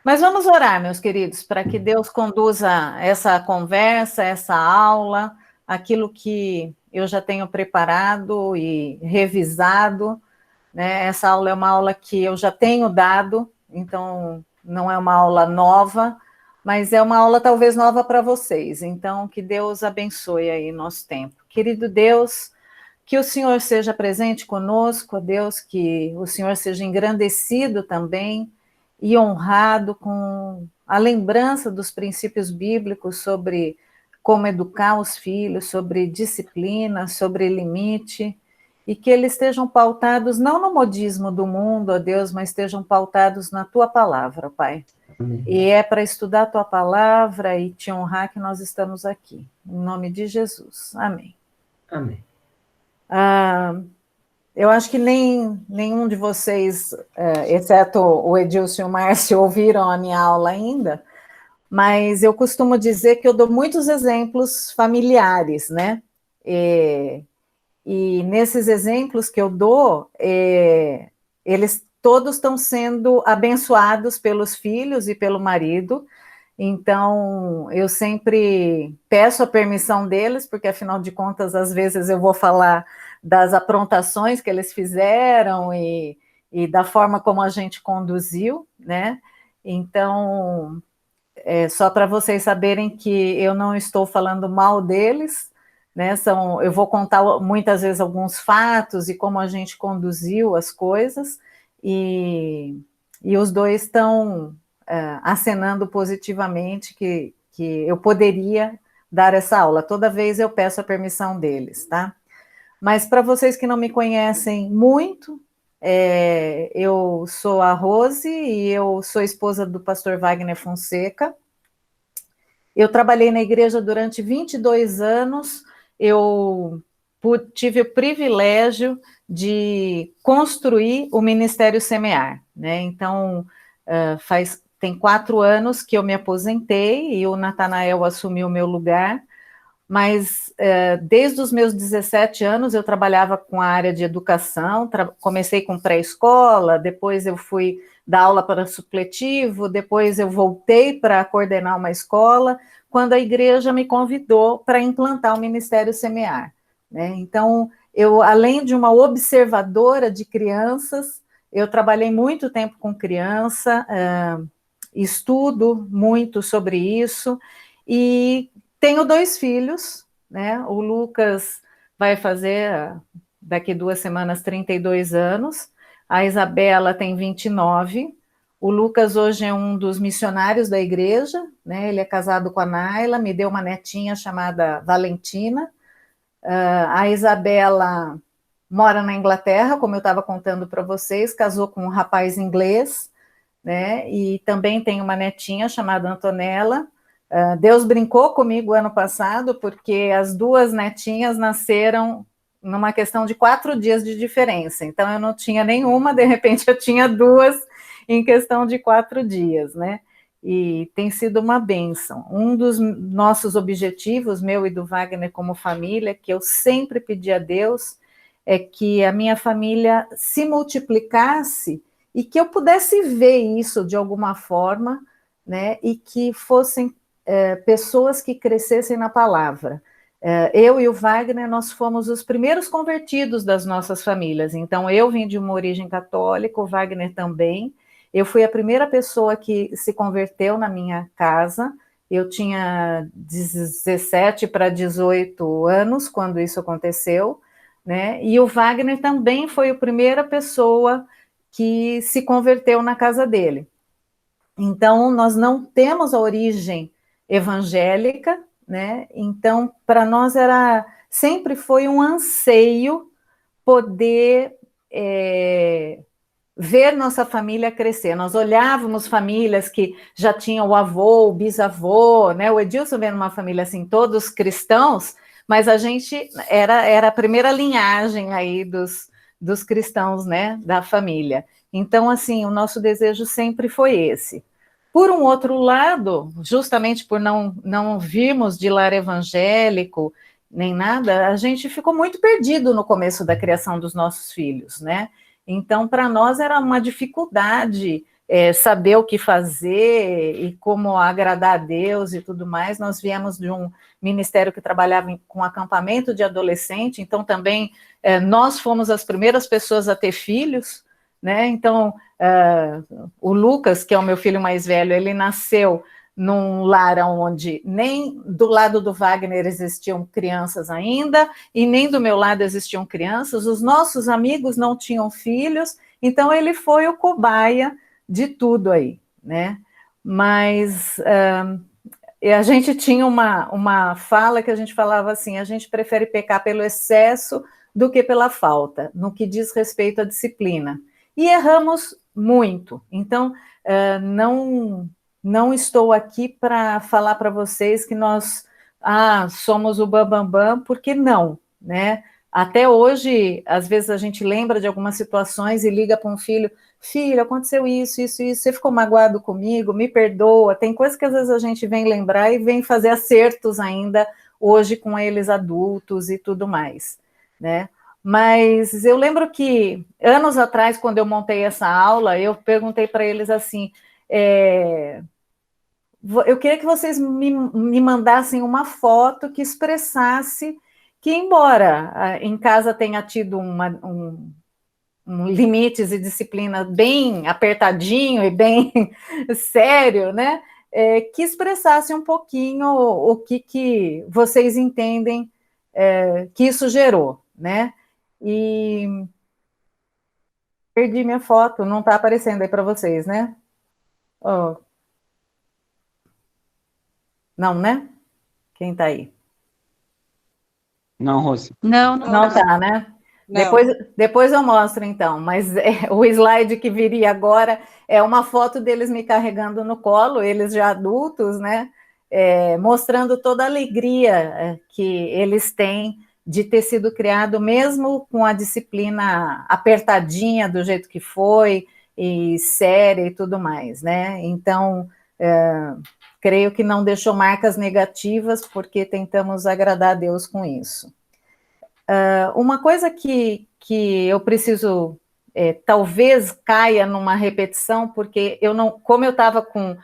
Mas vamos orar, meus queridos, para que Deus conduza essa conversa, essa aula, aquilo que eu já tenho preparado e revisado, né? Essa aula é uma aula que eu já tenho dado, então não é uma aula nova, mas é uma aula talvez nova para vocês. Então, que Deus abençoe aí nosso tempo. Querido Deus, que o Senhor seja presente conosco, ó Deus, que o Senhor seja engrandecido também e honrado com a lembrança dos princípios bíblicos sobre como educar os filhos, sobre disciplina, sobre limite, e que eles estejam pautados não no modismo do mundo, ó Deus, mas estejam pautados na Tua palavra, Pai. Amém. E é para estudar a Tua palavra e Te honrar que nós estamos aqui. Em nome de Jesus. Amém. Amém. Eu acho que nenhum de vocês, exceto o Edilson e o Márcio, ouviram a minha aula ainda, mas eu costumo dizer que eu dou muitos exemplos familiares, né? E nesses exemplos que eu dou, eles todos estão sendo abençoados pelos filhos e pelo marido. Então, eu sempre peço a permissão deles, porque afinal de contas, às vezes eu vou falar das aprontações que eles fizeram e da forma como a gente conduziu, né? Então, só para vocês saberem que eu não estou falando mal deles, né? Eu vou contar muitas vezes alguns fatos e como a gente conduziu as coisas, e os dois estão acenando positivamente que eu poderia dar essa aula. Toda vez eu peço a permissão deles, tá? Mas para vocês que não me conhecem muito, eu sou a Rose e eu sou esposa do pastor Wagner Fonseca. Eu trabalhei na igreja durante 22 anos, eu tive o privilégio de construir o Ministério Semear, né? Então, tem 4 anos que eu me aposentei e o Natanael assumiu o meu lugar, mas desde os meus 17 anos eu trabalhava com a área de educação, comecei com pré-escola, depois eu fui dar aula para supletivo, depois eu voltei para coordenar uma escola, quando a igreja me convidou para implantar o Ministério Semear, né? Então, eu, além de uma observadora de crianças, eu trabalhei muito tempo com criança, estudo muito sobre isso, e tenho 2 filhos, né? O Lucas vai fazer, daqui 2 semanas, 32 anos, a Isabela tem 29, o Lucas hoje é um dos missionários da igreja, né? Ele é casado com a Naila, me deu uma netinha chamada Valentina. A Isabela mora na Inglaterra, como eu estava contando para vocês, casou com um rapaz inglês, né? E também tem uma netinha chamada Antonella. Deus brincou comigo ano passado, porque as 2 netinhas nasceram numa questão de 4 dias de diferença. Então, eu não tinha nenhuma, de repente eu tinha 2 em questão de 4 dias, né? E tem sido uma bênção. Um dos nossos objetivos, meu e do Wagner como família, que eu sempre pedi a Deus, é que a minha família se multiplicasse e que eu pudesse ver isso de alguma forma, né? E que fossem pessoas que crescessem na palavra. Eu e o Wagner, nós fomos os primeiros convertidos das nossas famílias. Então, eu vim de uma origem católica, o Wagner também. Eu fui a primeira pessoa que se converteu na minha casa. Eu tinha 17 para 18 anos quando isso aconteceu, né? E o Wagner também foi a primeira pessoa que se converteu na casa dele. Então, nós não temos a origem evangélica, né? Então, para nós sempre foi um anseio poder ver nossa família crescer. Nós olhávamos famílias que já tinham o avô, o bisavô, né? O Edilson vem numa família assim, todos cristãos, mas a gente era a primeira linhagem aí dos cristãos, né? Da família. Então, assim, o nosso desejo sempre foi esse. Por um outro lado, justamente por não virmos de lar evangélico, nem nada, a gente ficou muito perdido no começo da criação dos nossos filhos, né? Então, para nós era uma dificuldade saber o que fazer e como agradar a Deus e tudo mais. Nós viemos de um ministério que trabalhava com acampamento de adolescente, então também nós fomos as primeiras pessoas a ter filhos, né? Então, o Lucas, que é o meu filho mais velho, ele nasceu num lar onde nem do lado do Wagner existiam crianças ainda, e nem do meu lado existiam crianças, os nossos amigos não tinham filhos, então ele foi o cobaia de tudo aí, né? Mas a gente tinha uma fala que a gente falava assim, a gente prefere pecar pelo excesso do que pela falta, no que diz respeito à disciplina. E erramos muito, então não estou aqui para falar para vocês que nós somos o bambambam, porque não, né? Até hoje, às vezes a gente lembra de algumas situações e liga para um filho, filho, aconteceu isso, isso, isso, você ficou magoado comigo, me perdoa. Tem coisas que às vezes a gente vem lembrar e vem fazer acertos ainda hoje com eles adultos e tudo mais, né? Mas eu lembro que anos atrás, quando eu montei essa aula, eu perguntei para eles assim, eu queria que vocês me mandassem uma foto que expressasse que, embora em casa tenha tido limites e disciplina bem apertadinho e bem sério, né? Que expressasse um pouquinho o que vocês entendem que isso gerou, né? E perdi minha foto, não está aparecendo aí para vocês, né? Oh, não, né? Quem está aí? Não, Rose. Não tá, né? Não. Depois eu mostro, então, mas o slide que viria agora é uma foto deles me carregando no colo, eles já adultos, né? Mostrando toda a alegria que eles têm de ter sido criado, mesmo com a disciplina apertadinha do jeito que foi, e séria e tudo mais, né? Então, creio que não deixou marcas negativas, porque tentamos agradar a Deus com isso. Uma coisa que eu preciso, talvez caia numa repetição, porque eu não, como eu estava com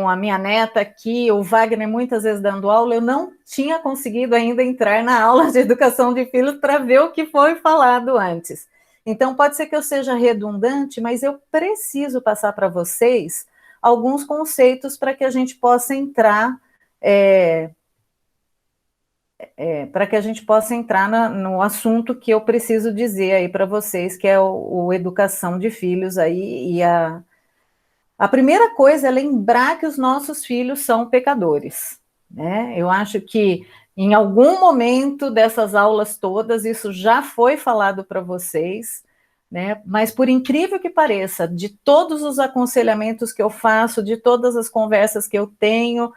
a minha neta aqui, o Wagner muitas vezes dando aula, eu não tinha conseguido ainda entrar na aula de educação de filhos para ver o que foi falado antes. Então, pode ser que eu seja redundante, mas eu preciso passar para vocês alguns conceitos para que a gente possa entrar no assunto que eu preciso dizer aí para vocês, que é o educação de filhos aí, e a primeira coisa é lembrar que os nossos filhos são pecadores, né? Eu acho que em algum momento dessas aulas todas isso já foi falado para vocês, né? Mas por incrível que pareça, de todos os aconselhamentos que eu faço, de todas as conversas que eu tenho,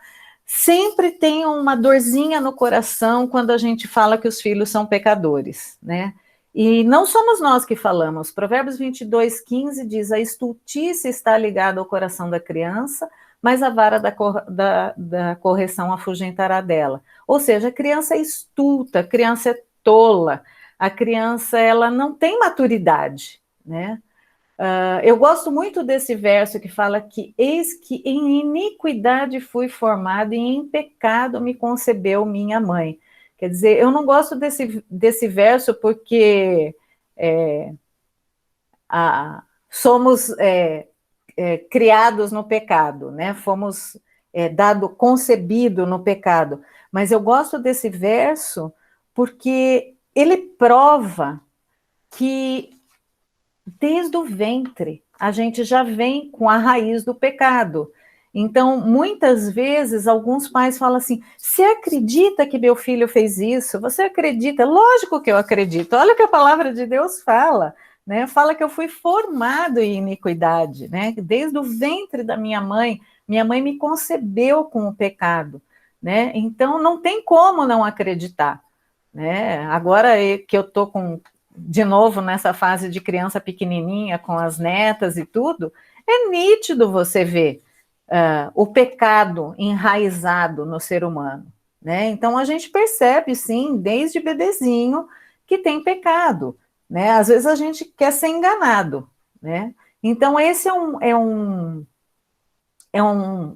sempre tem uma dorzinha no coração quando a gente fala que os filhos são pecadores, né? E não somos nós que falamos. Provérbios 22:15 diz: a estultice está ligada ao coração da criança, mas a vara da correção afugentará dela. Ou seja, a criança é estulta, a criança é tola, a criança ela não tem maturidade, né? Eu gosto muito desse verso que fala que eis que em iniquidade fui formado e em pecado me concebeu minha mãe. Quer dizer, eu não gosto desse verso porque somos criados no pecado, né? Fomos concebido no pecado. Mas eu gosto desse verso porque ele prova que desde o ventre, a gente já vem com a raiz do pecado. Então, muitas vezes, alguns pais falam assim: você acredita que meu filho fez isso? Você acredita? Lógico que eu acredito. Olha o que a palavra de Deus fala, né? Fala que eu fui formado em iniquidade, né? Desde o ventre da minha mãe me concebeu com o pecado, né? Então, não tem como não acreditar, né? Agora que eu estou de novo nessa fase de criança pequenininha com as netas e tudo, é nítido você ver o pecado enraizado no ser humano, né? Então a gente percebe sim, desde bebezinho, que tem pecado, né? Às vezes a gente quer ser enganado, né? Então, esse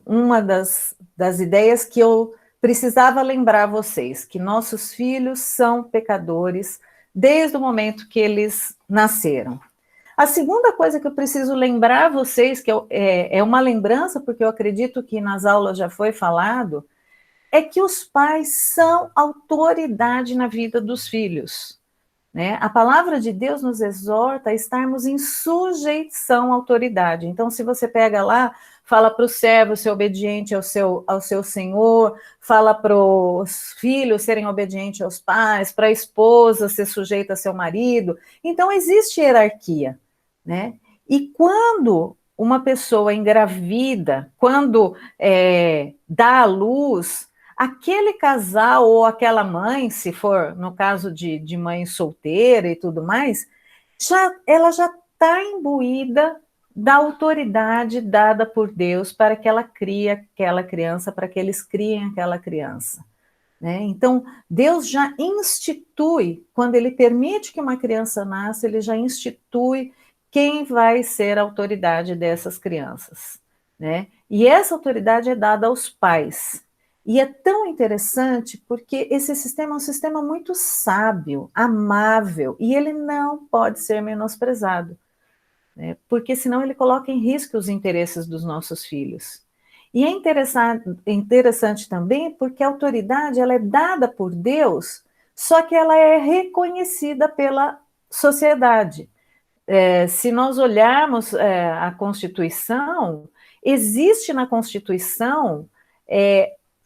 uma das ideias que eu precisava lembrar vocês, que nossos filhos são pecadores desde o momento que eles nasceram. A segunda coisa que eu preciso lembrar vocês, que é uma lembrança, porque eu acredito que nas aulas já foi falado, é que os pais são autoridade na vida dos filhos. Né? A palavra de Deus nos exorta a estarmos em sujeição à autoridade. Então, se você pega lá, fala para o servo ser obediente ao seu senhor, fala para os filhos serem obedientes aos pais, para a esposa ser sujeita a seu marido. Então, existe hierarquia. Né? E quando uma pessoa engravida, quando dá à luz, aquele casal ou aquela mãe, se for no caso de mãe solteira e tudo mais, ela já está imbuída da autoridade dada por Deus para que ela crie aquela criança, para que eles criem aquela criança. Né? Então, Deus já institui, quando Ele permite que uma criança nasça, Ele já institui quem vai ser a autoridade dessas crianças. Né? E essa autoridade é dada aos pais. E é tão interessante porque esse sistema é um sistema muito sábio, amável, e ele não pode ser menosprezado, né? Porque senão ele coloca em risco os interesses dos nossos filhos. E é interessante também porque a autoridade ela é dada por Deus, só que ela é reconhecida pela sociedade. Se nós olharmos a Constituição, existe na Constituição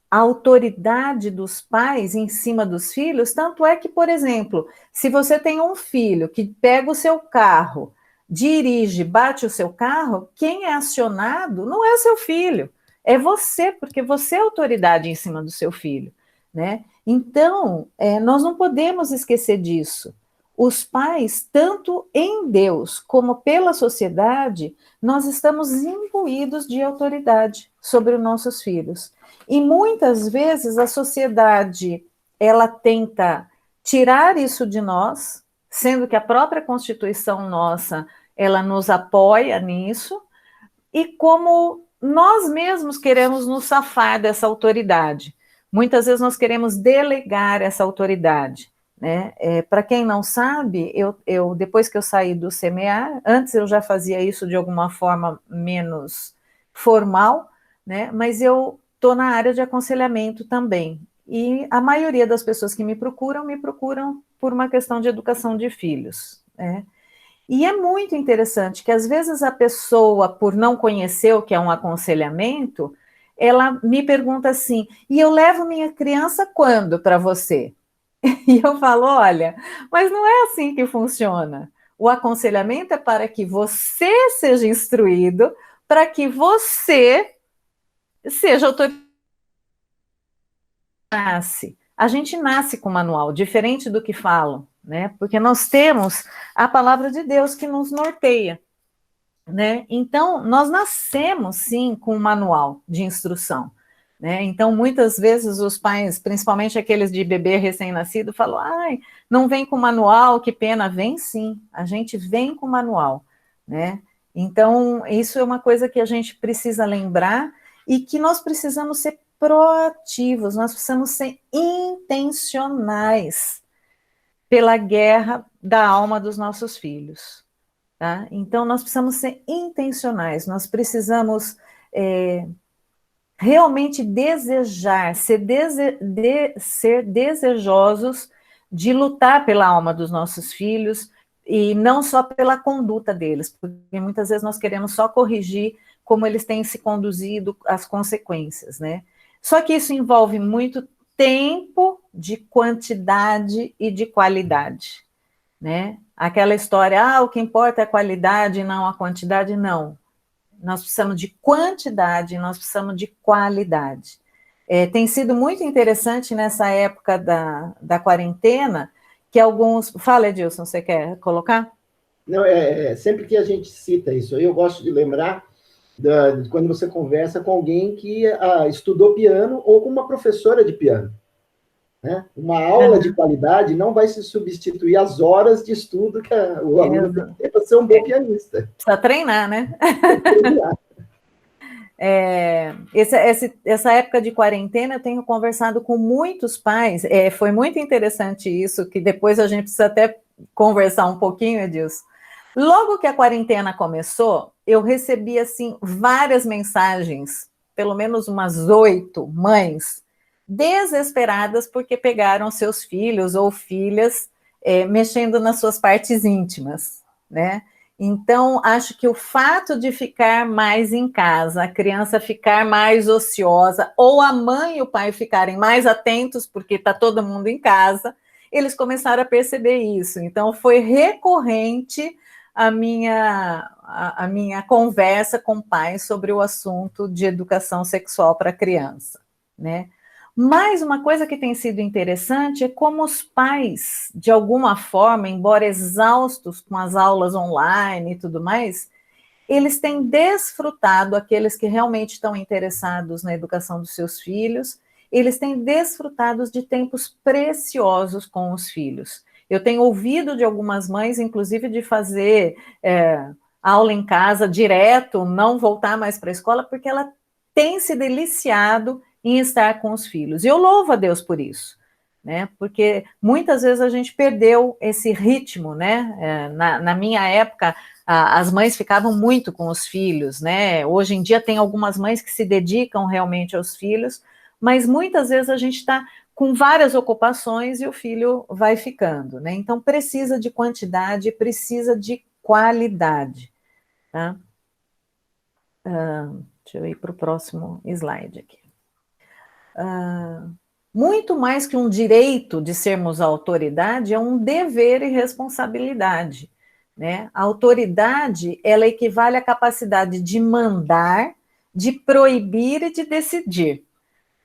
a autoridade dos pais em cima dos filhos, tanto é que, por exemplo, se você tem um filho que pega o seu carro, dirige, bate o seu carro, quem é acionado não é seu filho, é você, porque você é autoridade em cima do seu filho, né? Então, nós não podemos esquecer disso. Os pais, tanto em Deus como pela sociedade, nós estamos imbuídos de autoridade sobre os nossos filhos. E muitas vezes a sociedade, ela tenta tirar isso de nós, sendo que a própria Constituição nossa, ela nos apoia nisso, e como nós mesmos queremos nos safar dessa autoridade. Muitas vezes nós queremos delegar essa autoridade. Né? Para quem não sabe, eu depois que eu saí do CMA, antes eu já fazia isso de alguma forma menos formal, né? Mas eu estou na área de aconselhamento também. E a maioria das pessoas que me procuram por uma questão de educação de filhos. Né? E é muito interessante que às vezes a pessoa, por não conhecer o que é um aconselhamento, ela me pergunta assim, e eu levo minha criança quando para você? E eu falo, olha, mas não é assim que funciona. O aconselhamento é para que você seja instruído, para que você seja autorizado. A gente nasce com manual, diferente do que falam, né? Porque nós temos a palavra de Deus que nos norteia, né? Então, nós nascemos, sim, com um manual de instrução. Né? Então, muitas vezes os pais, principalmente aqueles de bebê recém-nascido, falam, ai, não vem com manual, que pena. Vem sim, a gente vem com manual, né? Então, isso é uma coisa que a gente precisa lembrar e que nós precisamos ser proativos, nós precisamos ser intencionais pela guerra da alma dos nossos filhos, tá? Então, nós precisamos ser intencionais, nós precisamos realmente desejar, ser desejosos de lutar pela alma dos nossos filhos e não só pela conduta deles, porque muitas vezes nós queremos só corrigir como eles têm se conduzido, as consequências, né? Só que isso envolve muito tempo de quantidade e de qualidade, né? Aquela história, o que importa é a qualidade e não a quantidade, não. Nós precisamos de quantidade, nós precisamos de qualidade. Tem sido muito interessante nessa época da quarentena, que alguns... Fala, Edilson, você quer colocar? Não, sempre que a gente cita isso, eu gosto de lembrar de quando você conversa com alguém que estudou piano ou com uma professora de piano. né? Uma aula de qualidade não vai se substituir às horas de estudo que o aluno tem que ter para ser um bom pianista. Precisa treinar, né? Tem que treinar. Essa época de quarentena, eu tenho conversado com muitos pais, foi muito interessante isso, que depois a gente precisa até conversar um pouquinho, Edilson. Logo que a quarentena começou, eu recebi, assim, várias mensagens, pelo menos umas 8 mães, desesperadas porque pegaram seus filhos ou filhas mexendo nas suas partes íntimas, né? Então, acho que o fato de ficar mais em casa, a criança ficar mais ociosa, ou a mãe e o pai ficarem mais atentos, porque está todo mundo em casa, eles começaram a perceber isso. Então, foi recorrente a minha conversa com pais sobre o assunto de educação sexual para a criança, né? Mas uma coisa que tem sido interessante é como os pais, de alguma forma, embora exaustos com as aulas online e tudo mais, eles têm desfrutado, aqueles que realmente estão interessados na educação dos seus filhos, eles têm desfrutado de tempos preciosos com os filhos. Eu tenho ouvido de algumas mães, inclusive, de fazer aula em casa direto, não voltar mais para a escola, porque ela tem se deliciado em estar com os filhos. E eu louvo a Deus por isso, né? Porque muitas vezes a gente perdeu esse ritmo, né? Na minha época, as mães ficavam muito com os filhos, né? Hoje em dia tem algumas mães que se dedicam realmente aos filhos, mas muitas vezes a gente está com várias ocupações e o filho vai ficando, né? Então precisa de quantidade, precisa de qualidade, tá? Deixa eu ir para o próximo slide aqui. Muito mais que um direito de sermos autoridade, é um dever e responsabilidade, né? A autoridade, ela equivale à capacidade de mandar, de proibir e de decidir.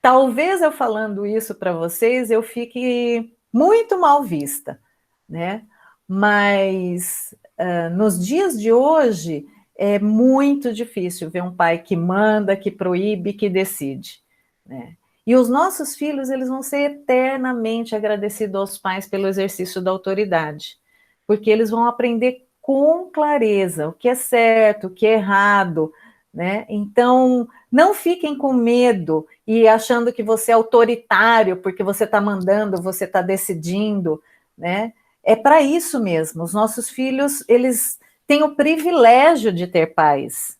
Talvez eu falando isso para vocês, eu fique muito mal vista, né? Mas nos dias de hoje, é muito difícil ver um pai que manda, que proíbe, que decide, né? E os nossos filhos, eles vão ser eternamente agradecidos aos pais pelo exercício da autoridade, porque eles vão aprender com clareza o que é certo, o que é errado, né? Então, não fiquem com medo e achando que você é autoritário, porque você está mandando, você está decidindo, né? É para isso mesmo. Os nossos filhos, eles têm o privilégio de ter pais.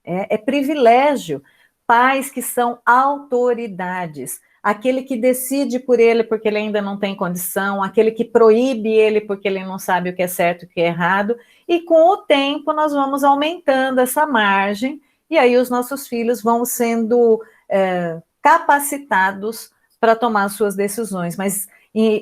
É privilégio. Pais que são autoridades, aquele que decide por ele porque ele ainda não tem condição, aquele que proíbe ele porque ele não sabe o que é certo e o que é errado, e com o tempo nós vamos aumentando essa margem, e aí os nossos filhos vão sendo capacitados para tomar suas decisões, mas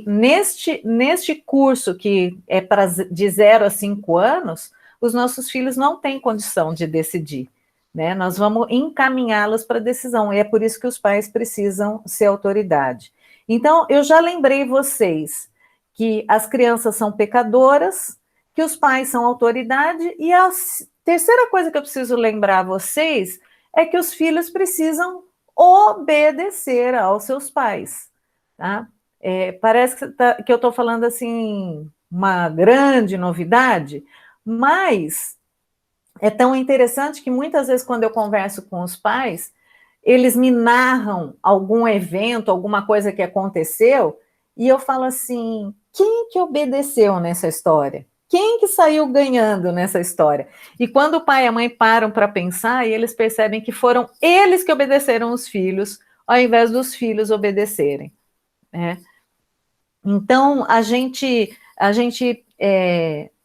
neste curso que é de 0 a 5 anos, os nossos filhos não têm condição de decidir, né? Nós vamos encaminhá-los para a decisão, e é por isso que os pais precisam ser autoridade. Então, eu já lembrei vocês que as crianças são pecadoras, que os pais são autoridade, e a terceira coisa que eu preciso lembrar a vocês é que os filhos precisam obedecer aos seus pais, tá? Parece que eu estou falando assim, uma grande novidade, mas é tão interessante que muitas vezes quando eu converso com os pais, eles me narram algum evento, alguma coisa que aconteceu, e eu falo assim, quem que obedeceu nessa história? Quem que saiu ganhando nessa história? E quando o pai e a mãe param para pensar, e eles percebem que foram eles que obedeceram os filhos, ao invés dos filhos obedecerem, né? Então, a gente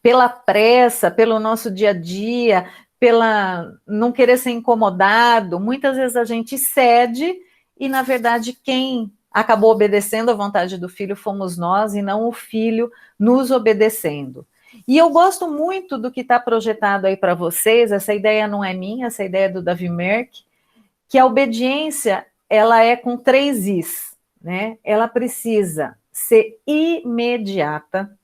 pela pressa, pelo nosso dia a dia, pela não querer ser incomodado, muitas vezes a gente cede e, na verdade, quem acabou obedecendo à vontade do filho fomos nós e não o filho nos obedecendo. E eu gosto muito do que está projetado aí para vocês, essa ideia não é minha, essa ideia é do Davi Merck, que a obediência, ela é com 3 Is, né? Ela precisa ser imediata.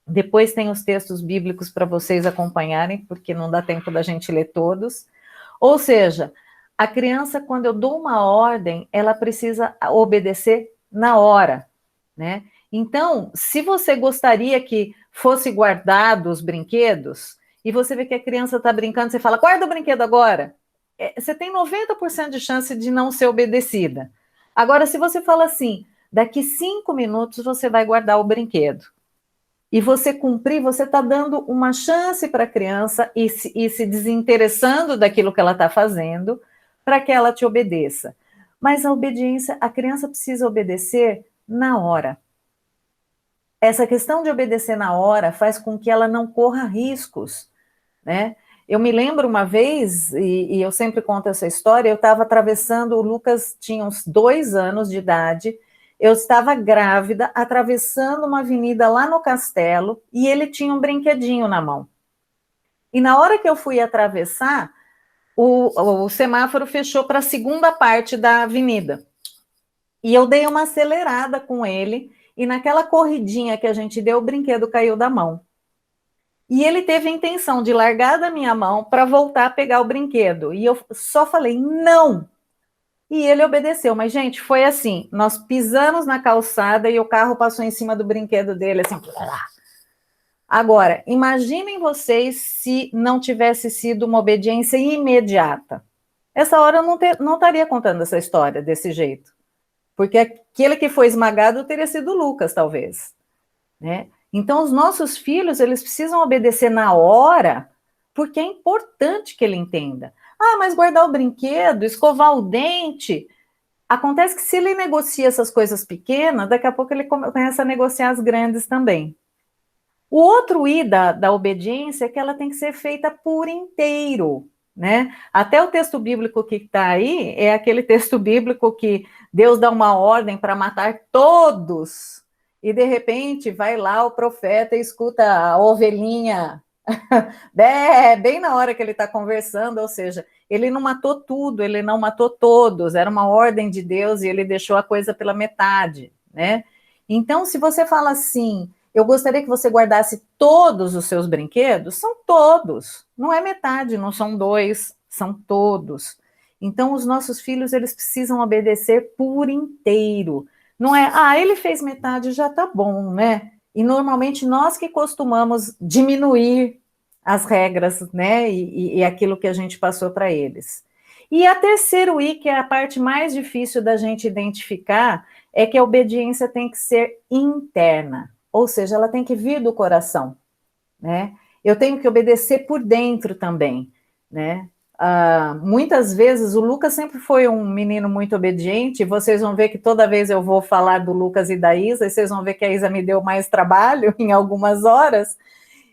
Depois tem os textos bíblicos para vocês acompanharem, porque não dá tempo da gente ler todos. Ou seja, a criança, quando eu dou uma ordem, ela precisa obedecer na hora, né? Então, se você gostaria que fosse guardado os brinquedos, e você vê que a criança está brincando, você fala, guarda o brinquedo agora, você tem 90% de chance de não ser obedecida. Agora, se você fala assim, daqui 5 minutos você vai guardar o brinquedo, e você cumprir, você está dando uma chance para a criança e se desinteressando daquilo que ela está fazendo, para que ela te obedeça. Mas a obediência, a criança precisa obedecer na hora. Essa questão de obedecer na hora faz com que ela não corra riscos, né? Eu me lembro uma vez, e eu sempre conto essa história, eu estava atravessando, o Lucas tinha uns 2 anos de idade, eu estava grávida, atravessando uma avenida lá no Castelo, e ele tinha um brinquedinho na mão. E na hora que eu fui atravessar, o semáforo fechou para a segunda parte da avenida. E eu dei uma acelerada com ele, e naquela corridinha que a gente deu, o brinquedo caiu da mão. E ele teve a intenção de largar da minha mão para voltar a pegar o brinquedo. E eu só falei, não! E ele obedeceu. Mas, gente, foi assim, nós pisamos na calçada e o carro passou em cima do brinquedo dele, assim. Agora, imaginem vocês se não tivesse sido uma obediência imediata. Essa hora eu não estaria contando essa história desse jeito. Porque aquele que foi esmagado teria sido o Lucas, talvez, né? Então, os nossos filhos, eles precisam obedecer na hora, porque é importante que ele entenda. Ah, mas guardar o brinquedo, escovar o dente. Acontece que se ele negocia essas coisas pequenas, daqui a pouco ele começa a negociar as grandes também. O outro I da obediência é que ela tem que ser feita por inteiro, né? Até o texto bíblico que está aí é aquele texto bíblico que Deus dá uma ordem para matar todos, e de repente vai lá o profeta e escuta a ovelhinha bem na hora que ele está conversando, ou seja, ele não matou tudo, ele não matou todos, era uma ordem de Deus e ele deixou a coisa pela metade, né? Então, se você fala assim, eu gostaria que você guardasse todos os seus brinquedos, são todos, não é metade, não são 2, são todos. Então, os nossos filhos, eles precisam obedecer por inteiro. Não é, ele fez metade, já tá bom, né? E normalmente nós que costumamos diminuir as regras, né? E aquilo que a gente passou para eles. E a terceiro I, que é a parte mais difícil da gente identificar, é que a obediência tem que ser interna, ou seja, ela tem que vir do coração, né? Eu tenho que obedecer por dentro também, né? Muitas vezes, o Lucas sempre foi um menino muito obediente, e vocês vão ver que toda vez eu vou falar do Lucas e da Isa, e vocês vão ver que a Isa me deu mais trabalho em algumas horas,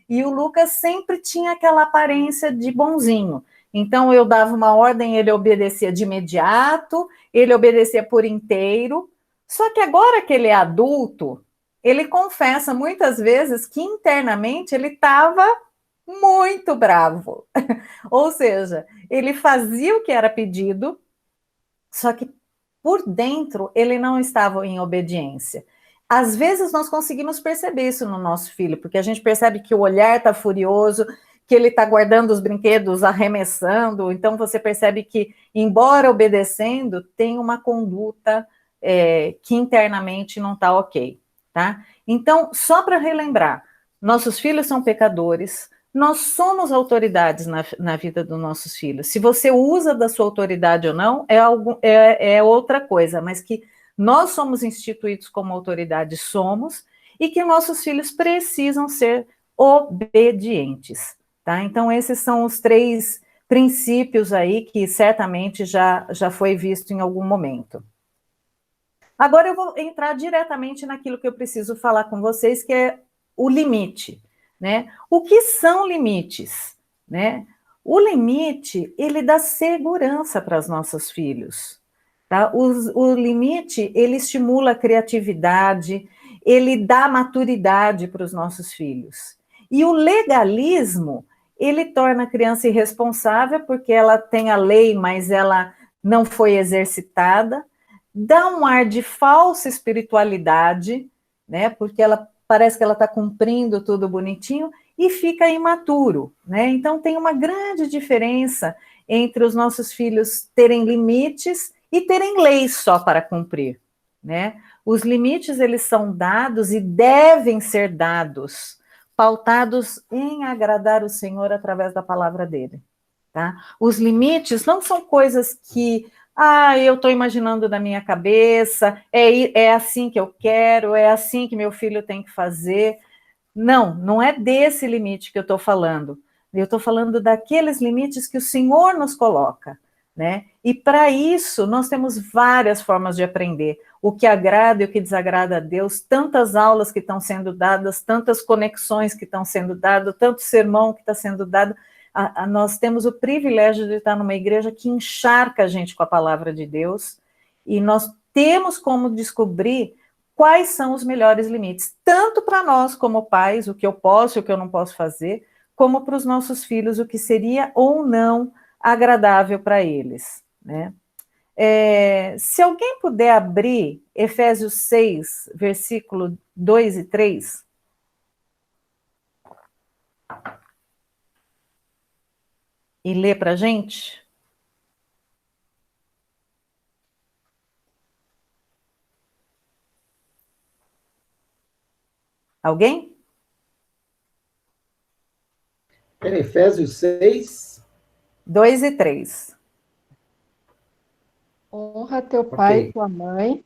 e o Lucas sempre tinha aquela aparência de bonzinho. Então, eu dava uma ordem, ele obedecia de imediato, ele obedecia por inteiro, só que agora que ele é adulto, ele confessa muitas vezes que internamente ele estava muito bravo. Ou seja, ele fazia o que era pedido, só que por dentro ele não estava em obediência. Às vezes nós conseguimos perceber isso no nosso filho, porque a gente percebe que o olhar está furioso, que ele está guardando os brinquedos, arremessando, então você percebe que, embora obedecendo, tem uma conduta que internamente não está ok, tá? Então, só para relembrar, nossos filhos são pecadores, nós somos autoridades na vida dos nossos filhos. Se você usa da sua autoridade ou não, é outra coisa, mas que nós somos instituídos como autoridade, somos, e que nossos filhos precisam ser obedientes, tá? Então, esses são os 3 princípios aí que certamente já foi visto em algum momento. Agora eu vou entrar diretamente naquilo que eu preciso falar com vocês, que é o limite, né? O que são limites, né? O limite, ele dá segurança para os nossos filhos, tá? O limite, ele estimula a criatividade, ele dá maturidade para os nossos filhos. E o legalismo, ele torna a criança irresponsável, porque ela tem a lei, mas ela não foi exercitada, dá um ar de falsa espiritualidade, né? Porque ela parece que ela está cumprindo tudo bonitinho e fica imaturo, né? Então tem uma grande diferença entre os nossos filhos terem limites e terem leis só para cumprir, né? Os limites, eles são dados e devem ser dados, pautados em agradar o Senhor através da palavra dele, tá? Os limites não são coisas que, eu estou imaginando da minha cabeça, é assim que eu quero, é assim que meu filho tem que fazer. Não, não é desse limite que eu estou falando. Eu estou falando daqueles limites que o Senhor nos coloca, né? E para isso, nós temos várias formas de aprender. O que agrada e o que desagrada a Deus, tantas aulas que estão sendo dadas, tantas conexões que estão sendo dadas, tanto sermão que está sendo dado. Nós temos o privilégio de estar numa igreja que encharca a gente com a palavra de Deus, e nós temos como descobrir quais são os melhores limites, tanto para nós como pais, o que eu posso e o que eu não posso fazer, como para os nossos filhos, o que seria ou não agradável para eles, né? Se alguém puder abrir Efésios 6, versículo 2 e 3. E ler para a gente. Alguém? Efésios 6. 2 e 3. Honra teu pai e tua mãe,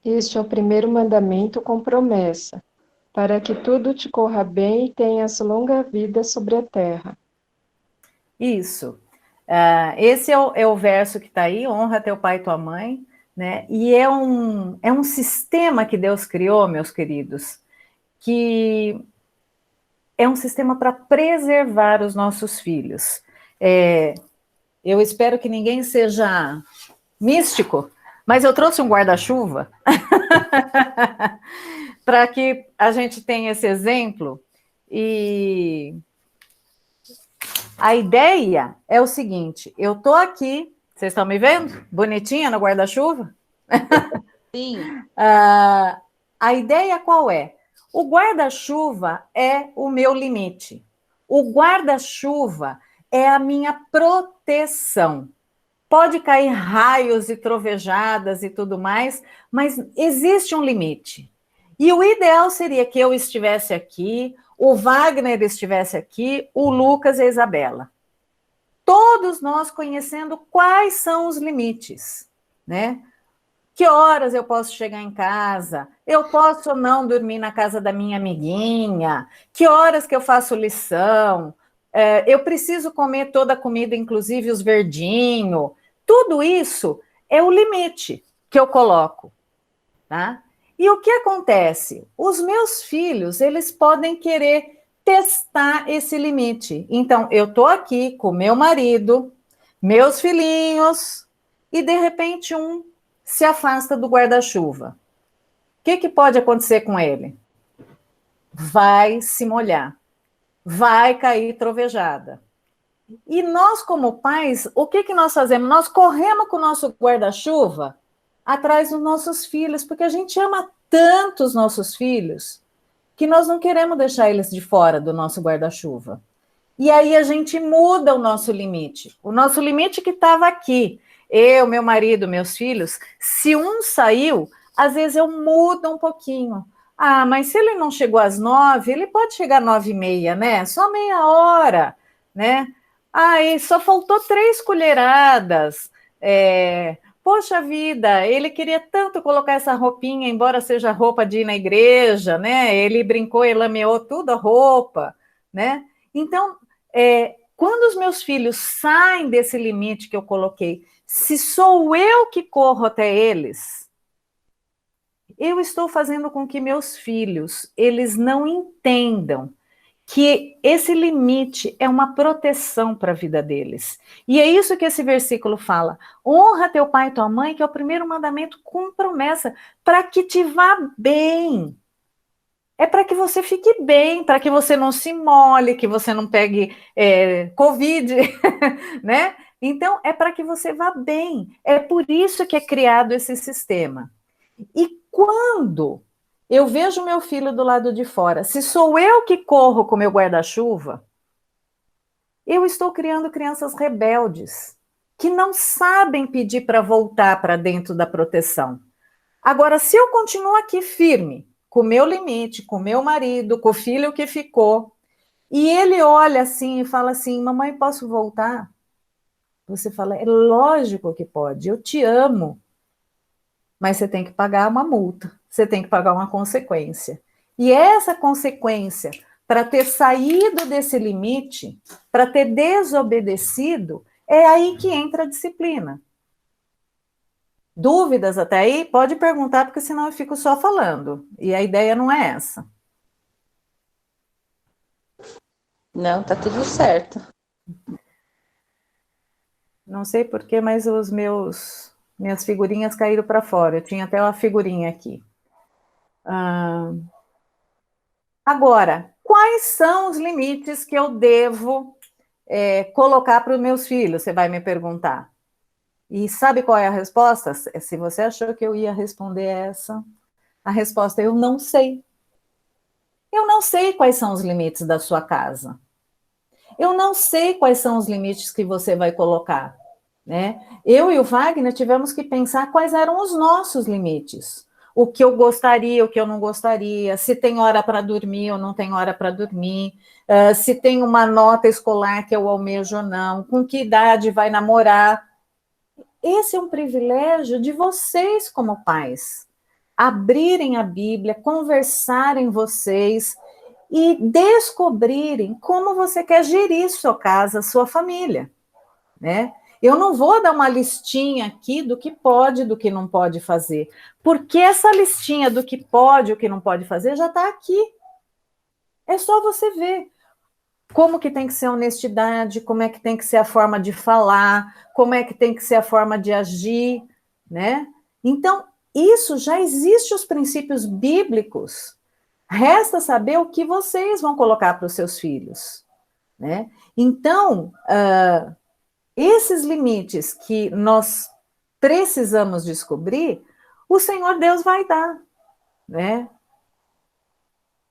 este é o primeiro mandamento com promessa, para que tudo te corra bem e tenhas longa vida sobre a terra. Isso. Esse é o verso que está aí, honra teu pai e tua mãe, né? E é um sistema que Deus criou, meus queridos, que é um sistema para preservar os nossos filhos. Eu espero que ninguém seja místico, mas eu trouxe um guarda-chuva para que a gente tenha esse exemplo. E a ideia é o seguinte: eu estou aqui, vocês estão me vendo? Bonitinha no guarda-chuva? Sim. A ideia qual é? O guarda-chuva é o meu limite. O guarda-chuva é a minha proteção. Pode cair raios e trovejadas e tudo mais, mas existe um limite. E o ideal seria que eu estivesse aqui, o Wagner estivesse aqui, o Lucas e a Isabela. Todos nós conhecendo quais são os limites, né? Que horas eu posso chegar em casa? Eu posso ou não dormir na casa da minha amiguinha? Que horas que eu faço lição? Eu preciso comer toda a comida, inclusive os verdinhos. Tudo isso é o limite que eu coloco, tá? E o que acontece? Os meus filhos, eles podem querer testar esse limite. Então, eu estou aqui com meu marido, meus filhinhos, e de repente um se afasta do guarda-chuva. O que pode acontecer com ele? Vai se molhar, vai cair trovejada. E nós, como pais, o que nós fazemos? Nós corremos com o nosso guarda-chuva atrás dos nossos filhos, porque a gente ama tanto os nossos filhos que nós não queremos deixar eles de fora do nosso guarda-chuva. E aí a gente muda o nosso limite. O nosso limite que estava aqui, eu, meu marido, meus filhos, se um saiu, às vezes eu mudo um pouquinho. Mas se ele não chegou às 9, ele pode chegar às 9h30, né? Só meia hora, né? E só faltou 3 colheradas. Poxa vida, ele queria tanto colocar essa roupinha, embora seja roupa de ir na igreja, né? Ele brincou e lameou tudo a roupa, né? Então, quando os meus filhos saem desse limite que eu coloquei, se sou eu que corro até eles, eu estou fazendo com que meus filhos, eles não entendam que esse limite é uma proteção para a vida deles. E é isso que esse versículo fala. Honra teu pai e tua mãe, que é o primeiro mandamento com promessa, para que te vá bem. É para que você fique bem, para que você não se molhe, que você não pegue Covid, né? Então, é para que você vá bem. É por isso que é criado esse sistema. E quando eu vejo meu filho do lado de fora, se sou eu que corro com meu guarda-chuva, eu estou criando crianças rebeldes, que não sabem pedir para voltar para dentro da proteção. Agora, se eu continuo aqui firme, com o meu limite, com o meu marido, com o filho que ficou, e ele olha assim e fala assim, mamãe, posso voltar? Você fala, é lógico que pode, eu te amo, mas você tem que pagar uma multa, você tem que pagar uma consequência. E essa consequência, para ter saído desse limite, para ter desobedecido, é aí que entra a disciplina. Dúvidas até aí? Pode perguntar, porque senão eu fico só falando. E a ideia não é essa. Não, tá tudo certo. Não sei porquê, mas minhas figurinhas caíram para fora. Eu tinha até uma figurinha aqui. Agora, quais são os limites que eu devo colocar para os meus filhos? Você vai me perguntar. E sabe qual é a resposta? Se você achou que eu ia responder essa, a resposta é: eu não sei. Eu não sei quais são os limites da sua casa. Eu não sei quais são os limites que você vai colocar, né? Eu e o Wagner tivemos que pensar quais eram os nossos limites. O que eu gostaria, o que eu não gostaria, se tem hora para dormir ou não tem hora para dormir, se tem uma nota escolar que eu almejo ou não, com que idade vai namorar. Esse é um privilégio de vocês como pais. Abrirem a Bíblia, conversarem vocês e descobrirem como você quer gerir sua casa, sua família, né? Eu não vou dar uma listinha aqui do que pode, do que não pode fazer, porque essa listinha do que pode, o que não pode fazer já está aqui. É só você ver como que tem que ser a honestidade, como é que tem que ser a forma de falar, como é que tem que ser a forma de agir, né? Então, isso já existe os princípios bíblicos. Resta saber o que vocês vão colocar para os seus filhos, né? Então, esses limites que nós precisamos descobrir, o Senhor Deus vai dar, né?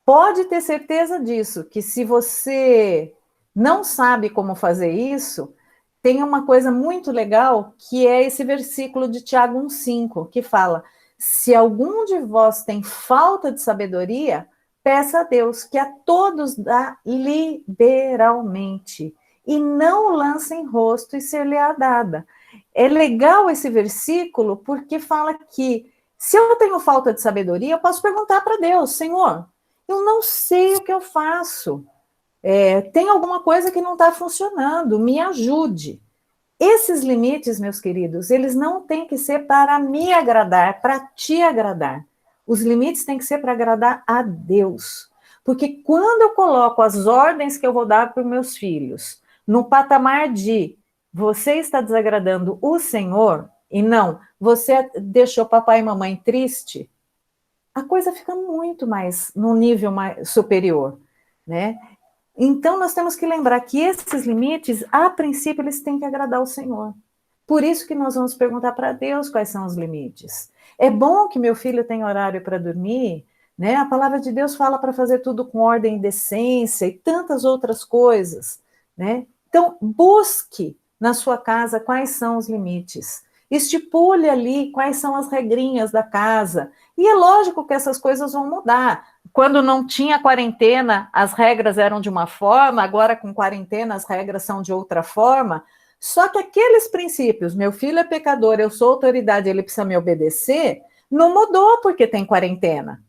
Pode ter certeza disso, que se você não sabe como fazer isso, tem uma coisa muito legal, que é esse versículo de Tiago 1,5, que fala: se algum de vós tem falta de sabedoria, peça a Deus, que a todos dá liberalmente, e não lance em rosto e ser-lhe-á dada. É legal esse versículo, porque fala que se eu tenho falta de sabedoria, eu posso perguntar para Deus: Senhor, eu não sei o que eu faço. Tem alguma coisa que não está funcionando, me ajude. Esses limites, meus queridos, eles não têm que ser para me agradar, para te agradar. Os limites têm que ser para agradar a Deus. Porque quando eu coloco as ordens que eu vou dar para os meus filhos no patamar de você está desagradando o Senhor, e não, você deixou papai e mamãe triste, a coisa fica muito mais, num nível mais superior, né? Então, nós temos que lembrar que esses limites, a princípio, eles têm que agradar o Senhor. Por isso que nós vamos perguntar para Deus quais são os limites. É bom que meu filho tenha horário para dormir, né? A palavra de Deus fala para fazer tudo com ordem e decência e tantas outras coisas, né? Então, busque na sua casa quais são os limites. Estipule ali quais são as regrinhas da casa. E é lógico que essas coisas vão mudar. Quando não tinha quarentena, as regras eram de uma forma, agora com quarentena as regras são de outra forma. Só que aqueles princípios, meu filho é pecador, eu sou autoridade, ele precisa me obedecer, não mudou porque tem quarentena.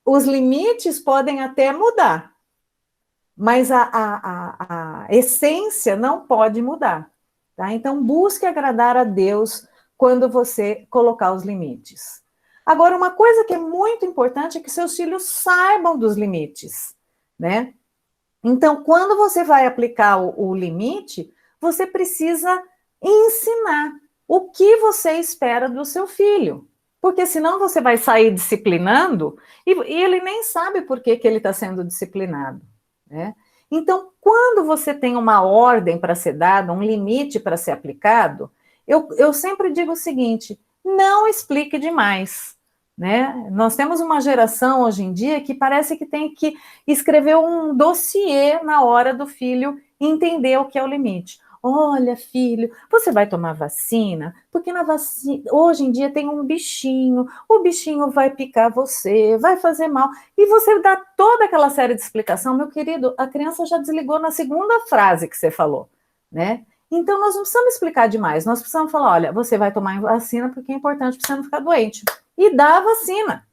Os limites podem até mudar, mas a essência não pode mudar. Tá? Então, busque agradar a Deus quando você colocar os limites. Agora, uma coisa que é muito importante é que seus filhos saibam dos limites, né? Então, quando você vai aplicar o limite, você precisa ensinar o que você espera do seu filho. Porque senão você vai sair disciplinando e ele nem sabe por que ele está sendo disciplinado, né? Então, quando você tem uma ordem para ser dada, um limite para ser aplicado, eu sempre digo o seguinte: não explique demais, né? Nós temos uma geração hoje em dia que parece que tem que escrever um dossiê na hora do filho entender o que é o limite. olha, filho, você vai tomar vacina, porque na vacina, hoje em dia tem um bichinho, o bichinho vai picar você, vai fazer mal, e você dá toda aquela série de explicação, meu querido, a criança já desligou na segunda frase que você falou, né? Então, nós não precisamos explicar demais, nós precisamos falar, olha, você vai tomar vacina porque é importante para você não ficar doente, e dá a vacina,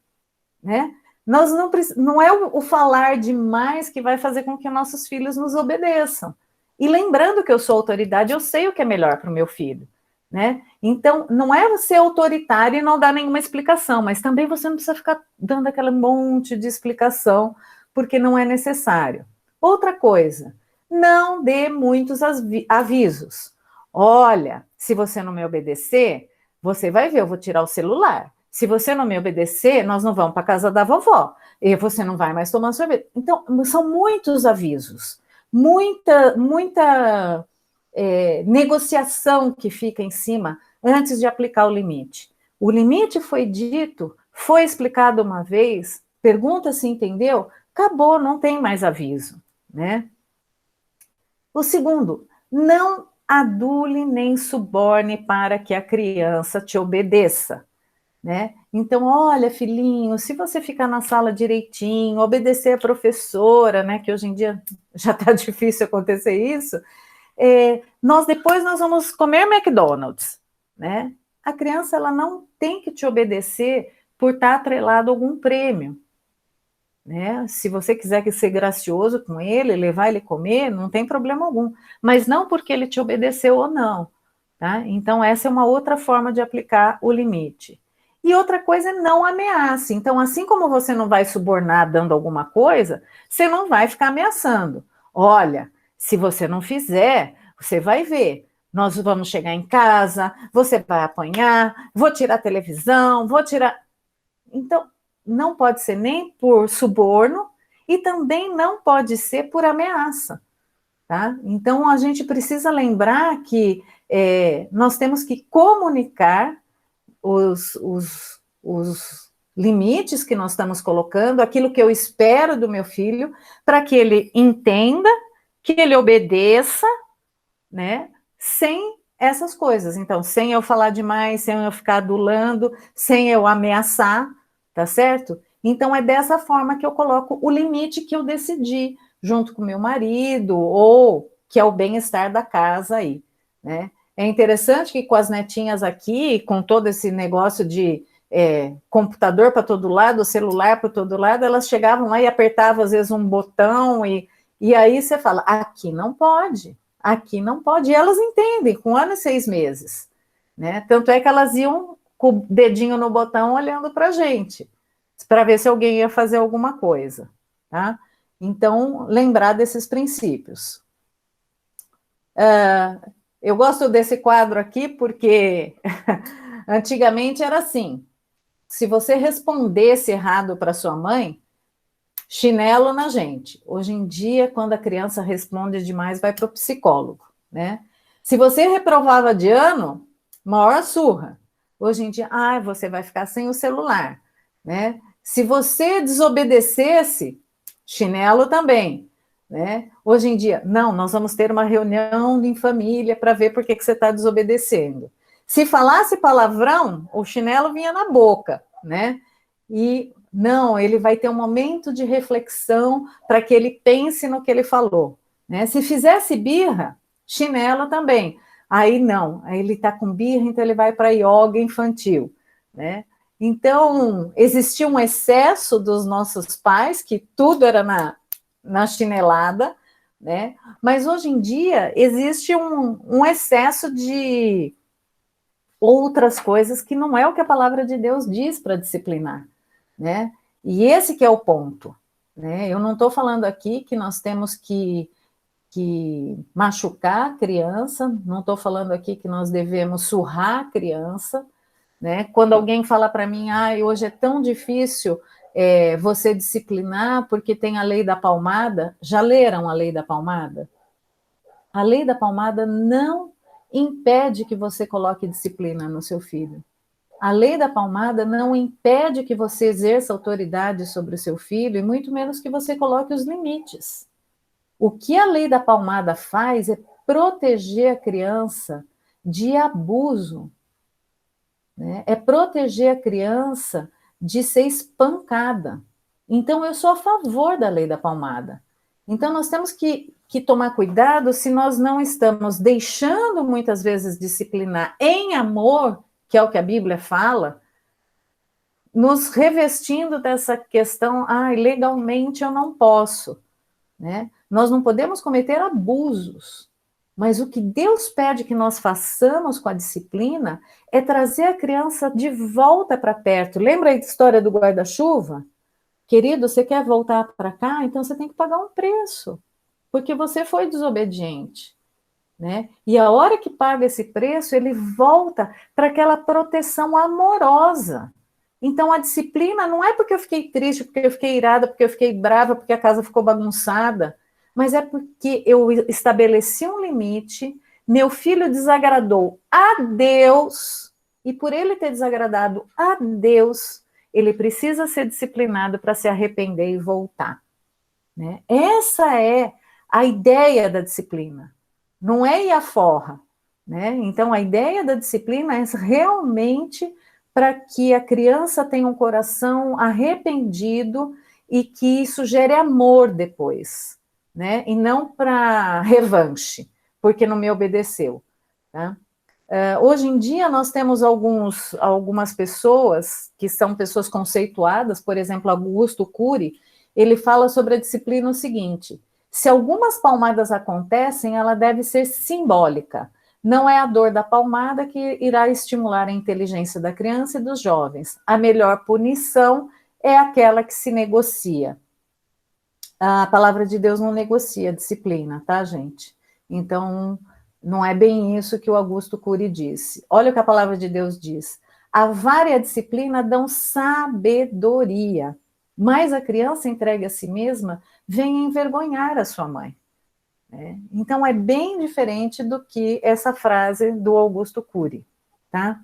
né? Nós não é o falar demais que vai fazer com que nossos filhos nos obedeçam. E lembrando que eu sou autoridade, eu sei o que é melhor para o meu filho, né? Então, não é você autoritário e não dar nenhuma explicação, mas também você não precisa ficar dando aquele monte de explicação, porque não é necessário. Outra coisa, não dê muitos avisos. Olha, se você não me obedecer, você vai ver, eu vou tirar o celular. Se você não me obedecer, nós não vamos para a casa da vovó. E você não vai mais tomar sorvete. Então, são muitos avisos. Muita negociação que fica em cima antes de aplicar o limite. O limite foi dito, foi explicado uma vez, pergunta se entendeu, acabou, não tem mais aviso, né? O segundo, não adule nem suborne para que a criança te obedeça, né? Então, olha, filhinho, se você ficar na sala direitinho, obedecer a professora, né? Que hoje em dia já está difícil acontecer isso. Depois nós vamos comer McDonald's, né? A criança ela não tem que te obedecer por estar atrelado a algum prêmio, né? Se você quiser ser gracioso com ele, levar ele comer, não tem problema algum, mas não porque ele te obedeceu ou não, tá? Então essa é uma outra forma de aplicar o limite. E outra coisa é não ameace. Então, assim como você não vai subornar dando alguma coisa, você não vai ficar ameaçando. Olha, se você não fizer, você vai ver. Nós vamos chegar em casa, você vai apanhar, vou tirar a televisão, vou tirar... Então, não pode ser nem por suborno e também não pode ser por ameaça, tá? Então, a gente precisa lembrar que nós temos que comunicar os limites que nós estamos colocando, aquilo que eu espero do meu filho, para que ele entenda, que ele obedeça, né, sem essas coisas. Então, sem eu falar demais, sem eu ficar adulando, sem eu ameaçar, tá certo? Então, é dessa forma que eu coloco o limite que eu decidi, junto com meu marido, ou que é o bem-estar da casa aí, né? É interessante que com as netinhas aqui, com todo esse negócio de computador para todo lado, celular para todo lado, elas chegavam lá e apertavam às vezes um botão e aí você fala, aqui não pode, e elas entendem, com 1 ano e 6 meses, né? Tanto é que elas iam com o dedinho no botão olhando para a gente, para ver se alguém ia fazer alguma coisa, tá? Então, lembrar desses princípios. Eu gosto desse quadro aqui porque antigamente era assim, se você respondesse errado para sua mãe, chinelo na gente. Hoje em dia, quando a criança responde demais, vai para o psicólogo, né? Se você reprovava de ano, maior surra. Hoje em dia, você vai ficar sem o celular, né? Se você desobedecesse, chinelo também, né? Hoje em dia, não, nós vamos ter uma reunião em família para ver por que você está desobedecendo. Se falasse palavrão, o chinelo vinha na boca, né? E não, ele vai ter um momento de reflexão para que ele pense no que ele falou, né? Se fizesse birra, chinelo também. Aí não, aí ele está com birra, então ele vai para yoga infantil, né? Então, existia um excesso dos nossos pais, que tudo era na chinelada, né? Mas hoje em dia existe um excesso de outras coisas que não é o que a palavra de Deus diz para disciplinar, né? E esse que é o ponto, né? Eu não estou falando aqui que nós temos que machucar a criança, não estou falando aqui que nós devemos surrar a criança, né? Quando alguém fala para mim, hoje é tão difícil você disciplinar porque tem a lei da palmada, já leram a lei da palmada? A lei da palmada não impede que você coloque disciplina no seu filho. A lei da palmada não impede que você exerça autoridade sobre o seu filho, e muito menos que você coloque os limites. O que a lei da palmada faz é proteger a criança de abuso, né? É proteger a criança de ser espancada. Então, eu sou a favor da lei da palmada. Então, nós temos que tomar cuidado se nós não estamos deixando, muitas vezes, disciplinar em amor, que é o que a Bíblia fala, nos revestindo dessa questão, legalmente eu não posso, né? Nós não podemos cometer abusos, mas o que Deus pede que nós façamos com a disciplina é trazer a criança de volta para perto. Lembra aí da história do guarda-chuva? Querido, você quer voltar para cá? Então você tem que pagar um preço, porque você foi desobediente, né? E a hora que paga esse preço, ele volta para aquela proteção amorosa. Então a disciplina não é porque eu fiquei triste, porque eu fiquei irada, porque eu fiquei brava, porque a casa ficou bagunçada, mas é porque eu estabeleci um limite, meu filho desagradou a Deus, e por ele ter desagradado a Deus, ele precisa ser disciplinado para se arrepender e voltar, né? Essa é a ideia da disciplina, não é ir à forra, né? Então, a ideia da disciplina é realmente para que a criança tenha um coração arrependido e que isso gere amor depois, né? E não para revanche, porque não me obedeceu, tá? Hoje em dia, nós temos algumas pessoas que são pessoas conceituadas, por exemplo, Augusto Cury, ele fala sobre a disciplina o seguinte: se algumas palmadas acontecem, ela deve ser simbólica. Não é a dor da palmada que irá estimular a inteligência da criança e dos jovens. A melhor punição é aquela que se negocia. A palavra de Deus não negocia a disciplina, tá, gente? Então, não é bem isso que o Augusto Cury disse. Olha o que a palavra de Deus diz. A vara e a disciplina dão sabedoria, mas a criança entregue a si mesma vem envergonhar a sua mãe. Né? Então, é bem diferente do que essa frase do Augusto Cury, tá?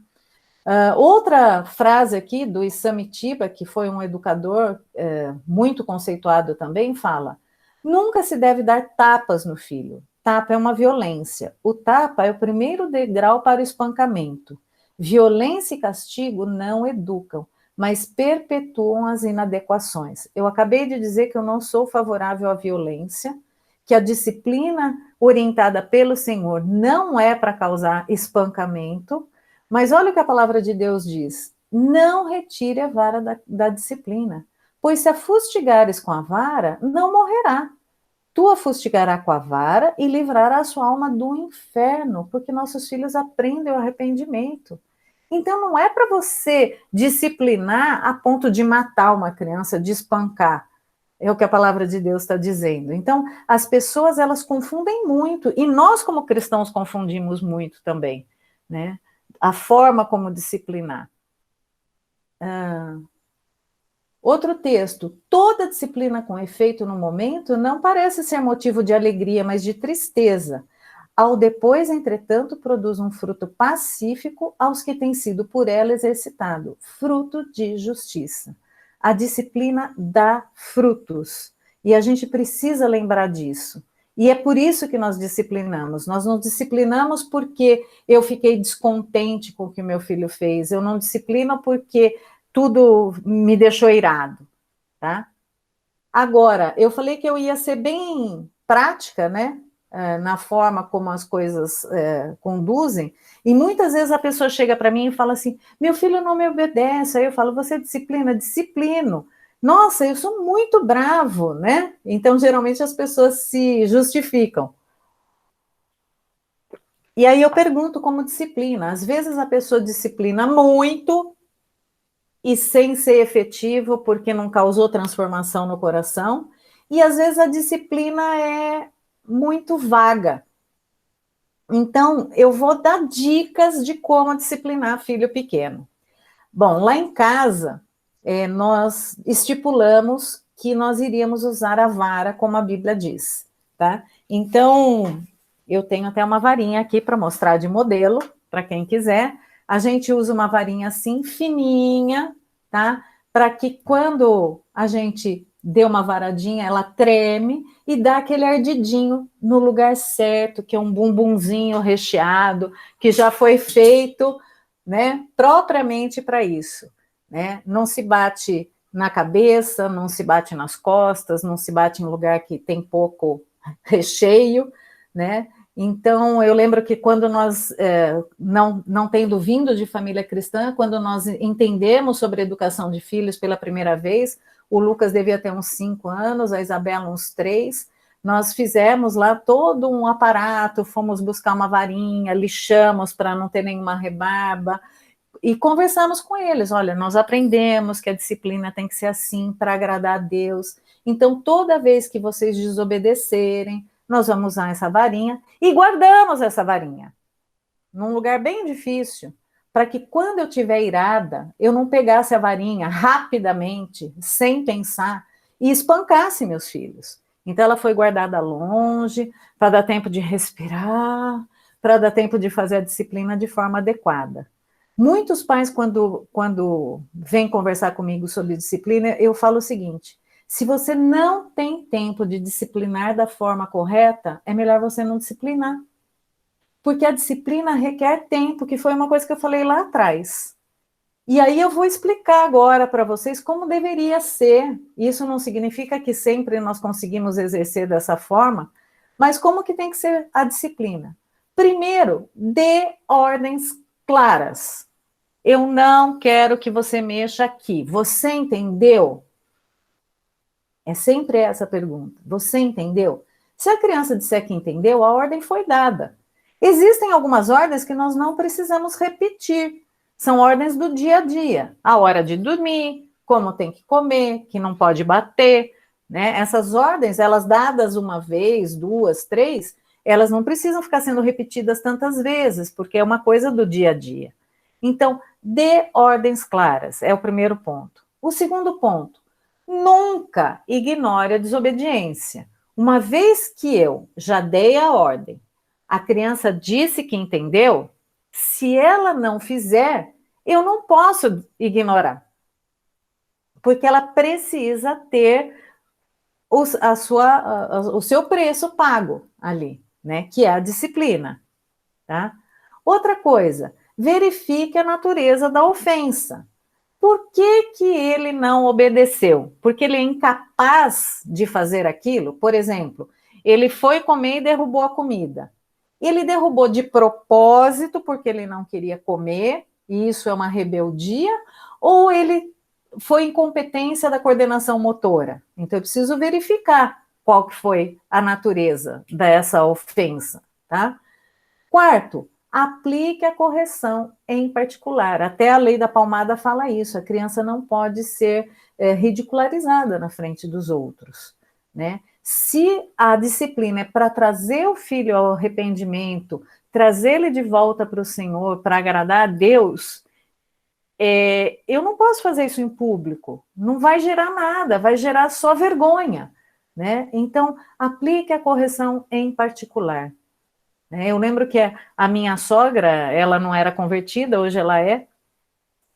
Outra frase aqui do Isamitiba, que foi um educador muito conceituado também, fala: nunca se deve dar tapas no filho. Tapa é uma violência. O tapa é o primeiro degrau para o espancamento. Violência e castigo não educam, mas perpetuam as inadequações. Eu acabei de dizer que eu não sou favorável à violência, que a disciplina orientada pelo Senhor não é para causar espancamento, mas olha o que a palavra de Deus diz: não retire a vara da disciplina, pois se a fustigares com a vara, não morrerá. Tu a fustigará com a vara e livrará a sua alma do inferno, porque nossos filhos aprendem o arrependimento. Então, não é para você disciplinar a ponto de matar uma criança, de espancar. É o que a palavra de Deus está dizendo. Então, as pessoas, elas confundem muito, e nós, como cristãos, confundimos muito também, né? A forma como disciplinar. Outro texto: toda disciplina com efeito no momento não parece ser motivo de alegria, mas de tristeza. Ao depois, entretanto, produz um fruto pacífico aos que têm sido por ela exercitado, fruto de justiça. A disciplina dá frutos, e a gente precisa lembrar disso. E é por isso que nós disciplinamos. Nós não disciplinamos porque eu fiquei descontente com o que meu filho fez, eu não disciplino porque tudo me deixou irado, tá? Agora, eu falei que eu ia ser bem prática, né? Na forma como as coisas conduzem, e muitas vezes a pessoa chega para mim e fala assim: meu filho não me obedece. Aí eu falo: você disciplina? Disciplino. Nossa, eu sou muito bravo, né? Então, geralmente as pessoas se justificam. E aí eu pergunto como disciplina. Às vezes a pessoa disciplina muito e sem ser efetivo, porque não causou transformação no coração, e às vezes a disciplina é muito vaga. Então, eu vou dar dicas de como disciplinar filho pequeno. Bom, lá em casa, nós estipulamos que nós iríamos usar a vara, como a Bíblia diz, tá? Então, eu tenho até uma varinha aqui para mostrar de modelo, para quem quiser. A gente usa uma varinha assim, fininha, tá? Para que quando a gente dê uma varadinha, ela treme e dá aquele ardidinho no lugar certo, que é um bumbumzinho recheado, que já foi feito, né, propriamente para isso, né? Não se bate na cabeça, não se bate nas costas, não se bate em lugar que tem pouco recheio, né? Então, eu lembro que quando nós, não tendo vindo de família cristã, quando nós entendemos sobre educação de filhos pela primeira vez, o Lucas devia ter uns 5 anos, a Isabela uns 3, nós fizemos lá todo um aparato, fomos buscar uma varinha, lixamos para não ter nenhuma rebarba, e conversamos com eles, olha, nós aprendemos que a disciplina tem que ser assim, para agradar a Deus, então toda vez que vocês desobedecerem, nós vamos usar essa varinha, e guardamos essa varinha, num lugar bem difícil, para que quando eu estiver irada, eu não pegasse a varinha rapidamente, sem pensar, e espancasse meus filhos. Então ela foi guardada longe, para dar tempo de respirar, para dar tempo de fazer a disciplina de forma adequada. Muitos pais, quando vêm conversar comigo sobre disciplina, eu falo o seguinte: se você não tem tempo de disciplinar da forma correta, é melhor você não disciplinar. Porque a disciplina requer tempo, que foi uma coisa que eu falei lá atrás. E aí eu vou explicar agora para vocês como deveria ser. Isso não significa que sempre nós conseguimos exercer dessa forma, mas como que tem que ser a disciplina? Primeiro, dê ordens claras. Eu não quero que você mexa aqui. Você entendeu? É sempre essa a pergunta. Você entendeu? Se a criança disser que entendeu, a ordem foi dada. Existem algumas ordens que nós não precisamos repetir. São ordens do dia a dia. A hora de dormir, como tem que comer, que não pode bater, né? Essas ordens, elas dadas uma vez, 2, 3, elas não precisam ficar sendo repetidas tantas vezes, porque é uma coisa do dia a dia. Então, dê ordens claras, é o primeiro ponto. O segundo ponto, nunca ignore a desobediência. Uma vez que eu já dei a ordem, a criança disse que entendeu, se ela não fizer, eu não posso ignorar. Porque ela precisa ter o seu preço pago ali, né? Que é a disciplina. Tá? Outra coisa, verifique a natureza da ofensa. Por que ele não obedeceu? Porque ele é incapaz de fazer aquilo? Por exemplo, ele foi comer e derrubou a comida. Ele derrubou de propósito porque ele não queria comer, e isso é uma rebeldia, ou ele foi incompetência da coordenação motora? Então, eu preciso verificar qual que foi a natureza dessa ofensa, tá? Quarto, aplique a correção em particular. Até a lei da palmada fala isso, a criança não pode ser ridicularizada na frente dos outros, né? Se a disciplina é para trazer o filho ao arrependimento, trazer ele de volta para o Senhor, para agradar a Deus, eu não posso fazer isso em público, não vai gerar nada, vai gerar só vergonha, né? Então, aplique a correção em particular. Eu lembro que a minha sogra, ela não era convertida, hoje ela é,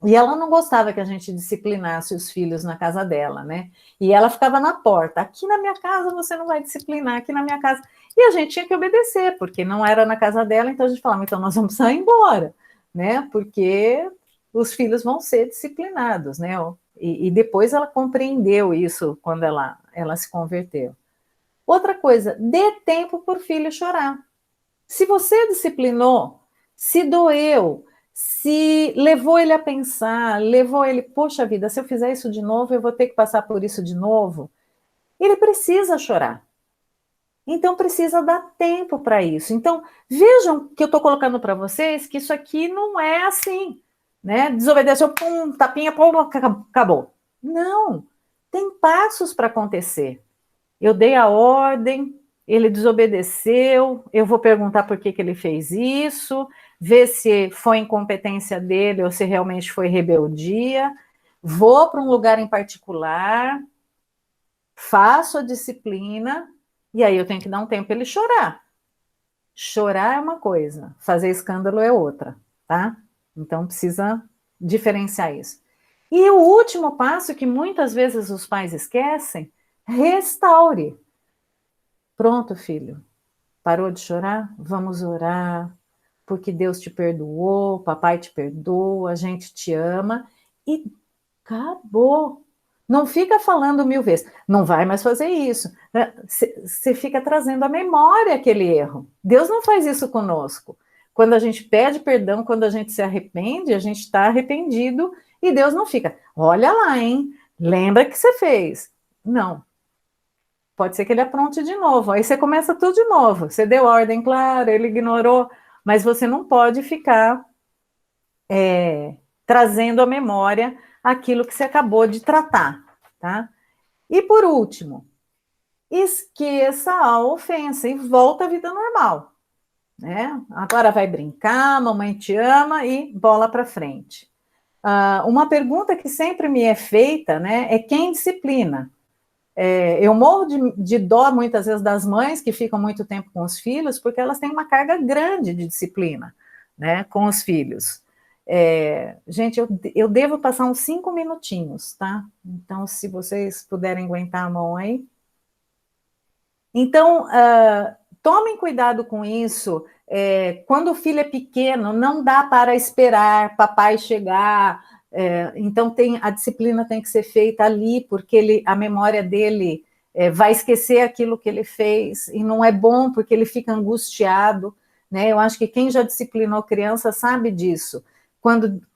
e ela não gostava que a gente disciplinasse os filhos na casa dela, né? E ela ficava na porta, aqui na minha casa você não vai disciplinar, aqui na minha casa. E a gente tinha que obedecer, porque não era na casa dela, então a gente falava, então nós vamos sair embora, né? Porque os filhos vão ser disciplinados, né? E depois ela compreendeu isso quando ela se converteu. Outra coisa, dê tempo para o filho chorar. Se você disciplinou, se doeu, se levou ele a pensar, levou ele, poxa vida, se eu fizer isso de novo, eu vou ter que passar por isso de novo. Ele precisa chorar. Então, precisa dar tempo para isso. Então, vejam que eu estou colocando para vocês que isso aqui não é assim, né? Desobedeceu, pum, tapinha, pum, acabou. Não, tem passos para acontecer. Eu dei a ordem, ele desobedeceu, eu vou perguntar por que ele fez isso, ver se foi incompetência dele ou se realmente foi rebeldia, vou para um lugar em particular, faço a disciplina, e aí eu tenho que dar um tempo para ele chorar. Chorar é uma coisa, fazer escândalo é outra, tá? Então precisa diferenciar isso. E o último passo que muitas vezes os pais esquecem restaure. Pronto, filho. Parou de chorar? Vamos orar, porque Deus te perdoou, papai te perdoa, a gente te ama, e acabou. Não fica falando 1000 vezes, não vai mais fazer isso. Você fica trazendo à memória aquele erro. Deus não faz isso conosco. Quando a gente pede perdão, quando a gente se arrepende, a gente está arrependido, e Deus não fica, olha lá, hein? Lembra que você fez. Não. Pode ser que ele apronte de novo. Aí você começa tudo de novo. Você deu ordem clara, ele ignorou, mas você não pode ficar trazendo à memória aquilo que você acabou de tratar, tá? E por último, esqueça a ofensa e volta à vida normal, né? Agora vai brincar, mamãe te ama e bola para frente. Uma pergunta que sempre me é feita, né, é quem disciplina? Eu morro de dó, muitas vezes, das mães que ficam muito tempo com os filhos, porque elas têm uma carga grande de disciplina, né, com os filhos. Gente, eu devo passar uns 5 minutinhos, tá? Então, se vocês puderem aguentar a mão aí. Então, tomem cuidado com isso. Quando o filho é pequeno, não dá para esperar papai chegar. Então, a disciplina tem que ser feita ali, porque a memória dele vai esquecer aquilo que ele fez, e não é bom, porque ele fica angustiado, né? Eu acho que quem já disciplinou criança sabe disso.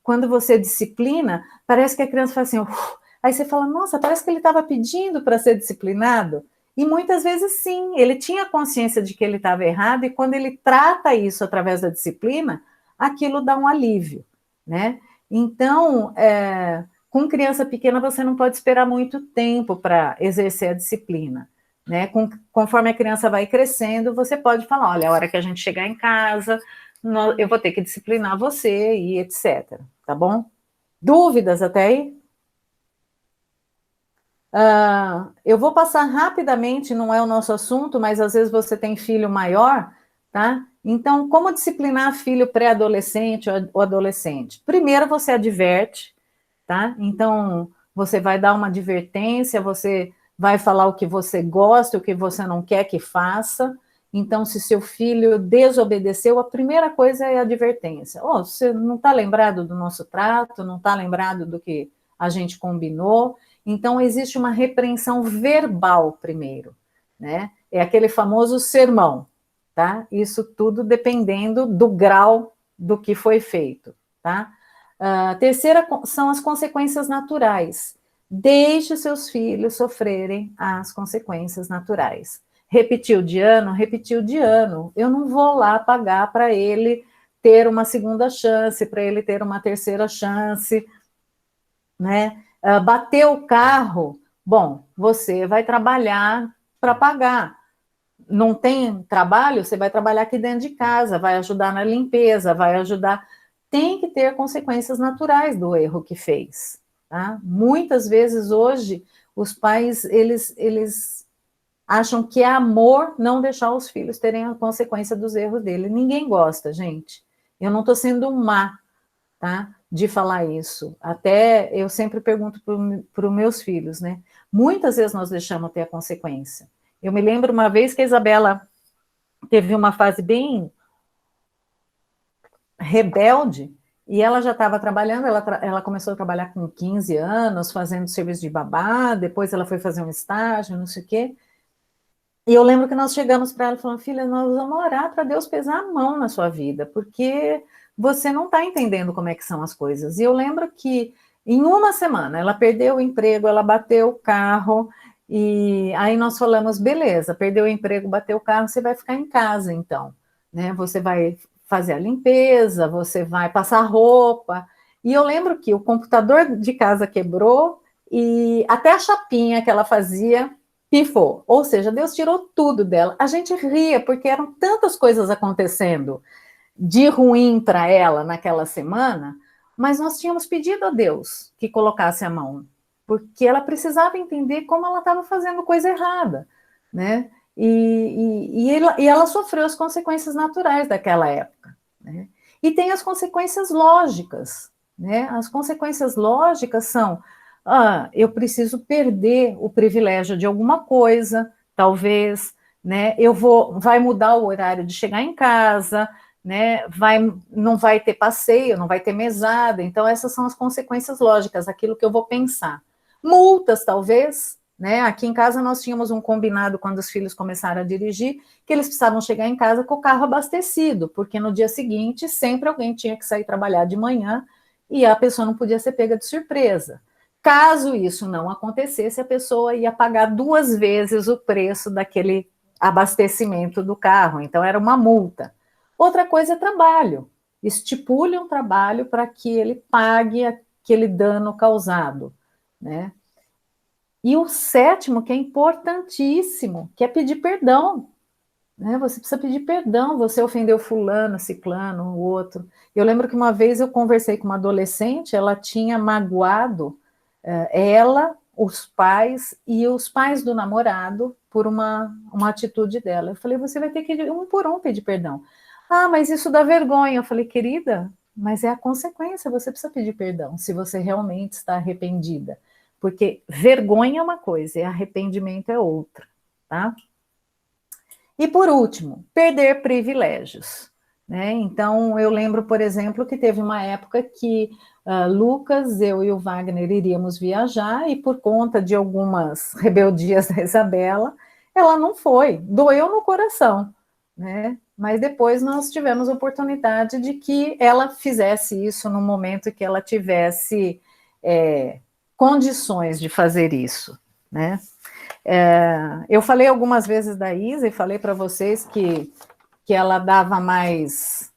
Quando você disciplina, parece que a criança fala assim, aí você fala, nossa, parece que ele estava pedindo para ser disciplinado, e muitas vezes sim, ele tinha consciência de que ele estava errado, e quando ele trata isso através da disciplina, aquilo dá um alívio, né? Então, com criança pequena, você não pode esperar muito tempo para exercer a disciplina, né? Conforme a criança vai crescendo, você pode falar, olha, a hora que a gente chegar em casa, eu vou ter que disciplinar você e etc. Tá bom? Dúvidas até aí? Eu vou passar rapidamente, não é o nosso assunto, mas às vezes você tem filho maior, tá? Então, como disciplinar filho pré-adolescente ou adolescente? Primeiro, você adverte, tá? Então, você vai dar uma advertência, você vai falar o que você gosta, o que você não quer que faça. Então, se seu filho desobedeceu, a primeira coisa é a advertência. Você não está lembrado do nosso trato, não está lembrado do que a gente combinou. Então, existe uma repreensão verbal primeiro, né? É aquele famoso sermão, tá? Isso tudo dependendo do grau do que foi feito, tá? Terceira são as consequências naturais. Deixe seus filhos sofrerem as consequências naturais. Repetiu de ano? Repetiu de ano. Eu não vou lá pagar para ele ter uma segunda chance, para ele ter uma terceira chance, né? Bateu o carro, bom, você vai trabalhar para pagar. Não tem trabalho, você vai trabalhar aqui dentro de casa, vai ajudar na limpeza, vai ajudar. Tem que ter consequências naturais do erro que fez, tá? Muitas vezes hoje os pais eles acham que é amor não deixar os filhos terem a consequência dos erros dele. Ninguém gosta, gente. Eu não estou sendo má, tá? De falar isso. Até eu sempre pergunto para os meus filhos, né? Muitas vezes nós deixamos ter a consequência. Eu me lembro uma vez que a Isabela teve uma fase bem rebelde, e ela já estava trabalhando, ela começou a trabalhar com 15 anos, fazendo serviço de babá, depois ela foi fazer um estágio, não sei o quê. E eu lembro que nós chegamos para ela e falamos, filha, nós vamos orar para Deus pesar a mão na sua vida, porque você não está entendendo como é que são as coisas. E eu lembro que em uma semana ela perdeu o emprego, ela bateu o carro, e aí nós falamos, beleza, perdeu o emprego, bateu o carro, você vai ficar em casa então, né? Você vai fazer a limpeza, você vai passar roupa. E eu lembro que o computador de casa quebrou e até a chapinha que ela fazia pifou. Ou seja, Deus tirou tudo dela. A gente ria porque eram tantas coisas acontecendo de ruim para ela naquela semana, mas nós tínhamos pedido a Deus que colocasse a mão, porque ela precisava entender como ela estava fazendo coisa errada, né? E ela sofreu as consequências naturais daquela época, né? E tem as consequências lógicas, né? As consequências lógicas são eu preciso perder o privilégio de alguma coisa, talvez, né? Vai mudar o horário de chegar em casa, né? Não vai ter passeio, não vai ter mesada. Então, essas são as consequências lógicas, aquilo que eu vou pensar. Multas, talvez, né? Aqui em casa nós tínhamos um combinado quando os filhos começaram a dirigir, que eles precisavam chegar em casa com o carro abastecido, porque no dia seguinte sempre alguém tinha que sair trabalhar de manhã e a pessoa não podia ser pega de surpresa. Caso isso não acontecesse, a pessoa ia pagar 2 vezes o preço daquele abastecimento do carro, então era uma multa. Outra coisa é trabalho. Estipule um trabalho para que ele pague aquele dano causado, né? E o 7º, que é importantíssimo, que é pedir perdão, né? Você precisa pedir perdão, você ofendeu fulano, ciclano, o outro. Eu lembro que uma vez eu conversei com uma adolescente, ela tinha magoado ela, os pais e os pais do namorado por uma atitude dela. Eu falei, você vai ter que um por um pedir perdão. Ah, mas isso dá vergonha. Eu falei, querida, mas é a consequência, você precisa pedir perdão, se você realmente está arrependida. Porque vergonha é uma coisa e arrependimento é outra, tá? E por último, perder privilégios, né? Então, eu lembro, por exemplo, que teve uma época que Lucas, eu e o Wagner iríamos viajar e por conta de algumas rebeldias da Isabela, ela não foi, doeu no coração, né? Mas depois nós tivemos a oportunidade de que ela fizesse isso no momento que ela tivesse condições de fazer isso, né? Eu falei algumas vezes da Isa e falei para vocês que ela dava mais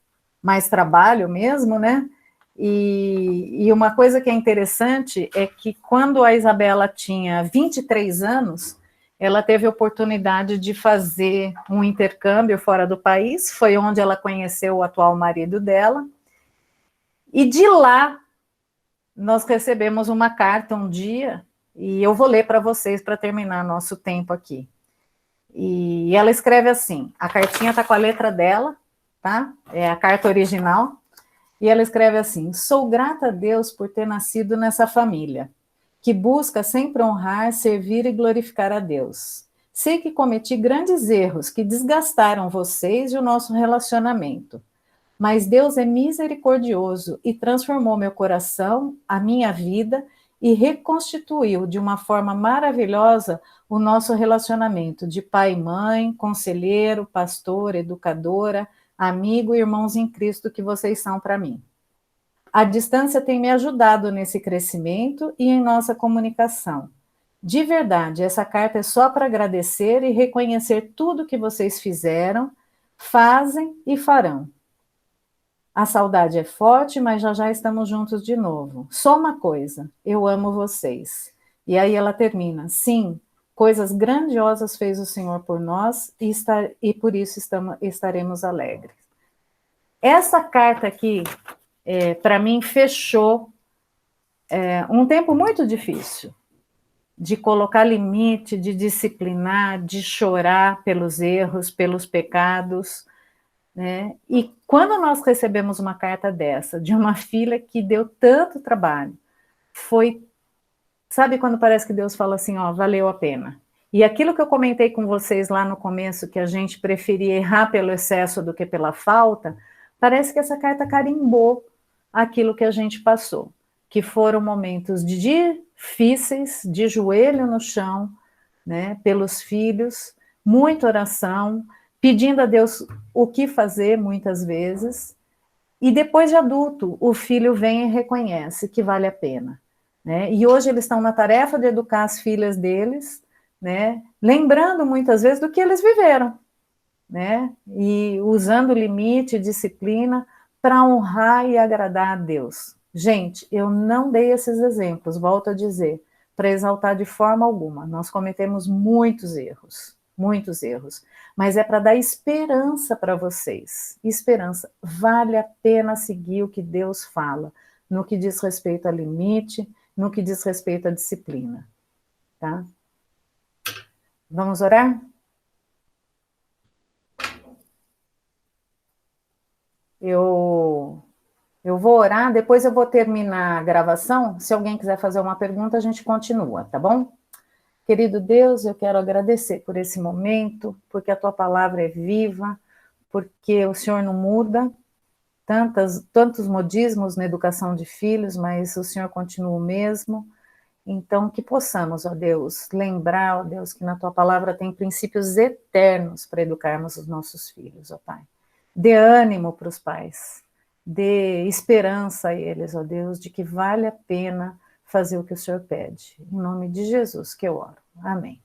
trabalho mesmo, né? E uma coisa que é interessante é que quando a Isabela tinha 23 anos, ela teve a oportunidade de fazer um intercâmbio fora do país, foi onde ela conheceu o atual marido dela, e de lá nós recebemos uma carta um dia, e eu vou ler para vocês para terminar nosso tempo aqui. E ela escreve assim, a cartinha está com a letra dela, tá? É a carta original, e ela escreve assim, sou grata a Deus por ter nascido nessa família, que busca sempre honrar, servir e glorificar a Deus. Sei que cometi grandes erros que desgastaram vocês e o nosso relacionamento, mas Deus é misericordioso e transformou meu coração, a minha vida, e reconstituiu de uma forma maravilhosa o nosso relacionamento de pai e mãe, conselheiro, pastor, educadora, amigo e irmãos em Cristo que vocês são para mim. A distância tem me ajudado nesse crescimento e em nossa comunicação. De verdade, essa carta é só para agradecer e reconhecer tudo que vocês fizeram, fazem e farão. A saudade é forte, mas já estamos juntos de novo. Só uma coisa, eu amo vocês. E aí ela termina, sim, coisas grandiosas fez o Senhor por nós e por isso estaremos alegres. Essa carta aqui, para mim, fechou um tempo muito difícil, de colocar limite, de disciplinar, de chorar pelos erros, pelos pecados, né? E quando nós recebemos uma carta dessa, de uma filha que deu tanto trabalho, sabe quando parece que Deus fala assim, ó, valeu a pena. E aquilo que eu comentei com vocês lá no começo, que a gente preferia errar pelo excesso do que pela falta, parece que essa carta carimbou aquilo que a gente passou, que foram momentos difíceis, de joelho no chão, né, pelos filhos, muita oração, pedindo a Deus o que fazer muitas vezes, e depois de adulto, o filho vem e reconhece que vale a pena, né? E hoje eles estão na tarefa de educar as filhas deles, né? Lembrando muitas vezes do que eles viveram, né? E usando limite, disciplina para honrar e agradar a Deus. Gente, eu não dei esses exemplos, volto a dizer, para exaltar de forma alguma. Nós cometemos muitos erros, mas é para dar esperança para vocês. Esperança, vale a pena seguir o que Deus fala, no que diz respeito a limite, no que diz respeito à disciplina, tá? Vamos orar? Eu Eu vou orar, depois eu vou terminar a gravação. Se alguém quiser fazer uma pergunta, a gente continua, tá bom? Querido Deus, eu quero agradecer por esse momento, porque a tua palavra é viva, porque o Senhor não muda, tantos modismos na educação de filhos, mas o Senhor continua o mesmo. Então, que possamos, ó Deus, lembrar, ó Deus, que na tua palavra tem princípios eternos para educarmos os nossos filhos, ó Pai. Dê ânimo para os pais, dê esperança a eles, ó Deus, de que vale a pena fazer o que o Senhor pede. Em nome de Jesus que eu oro. Amém.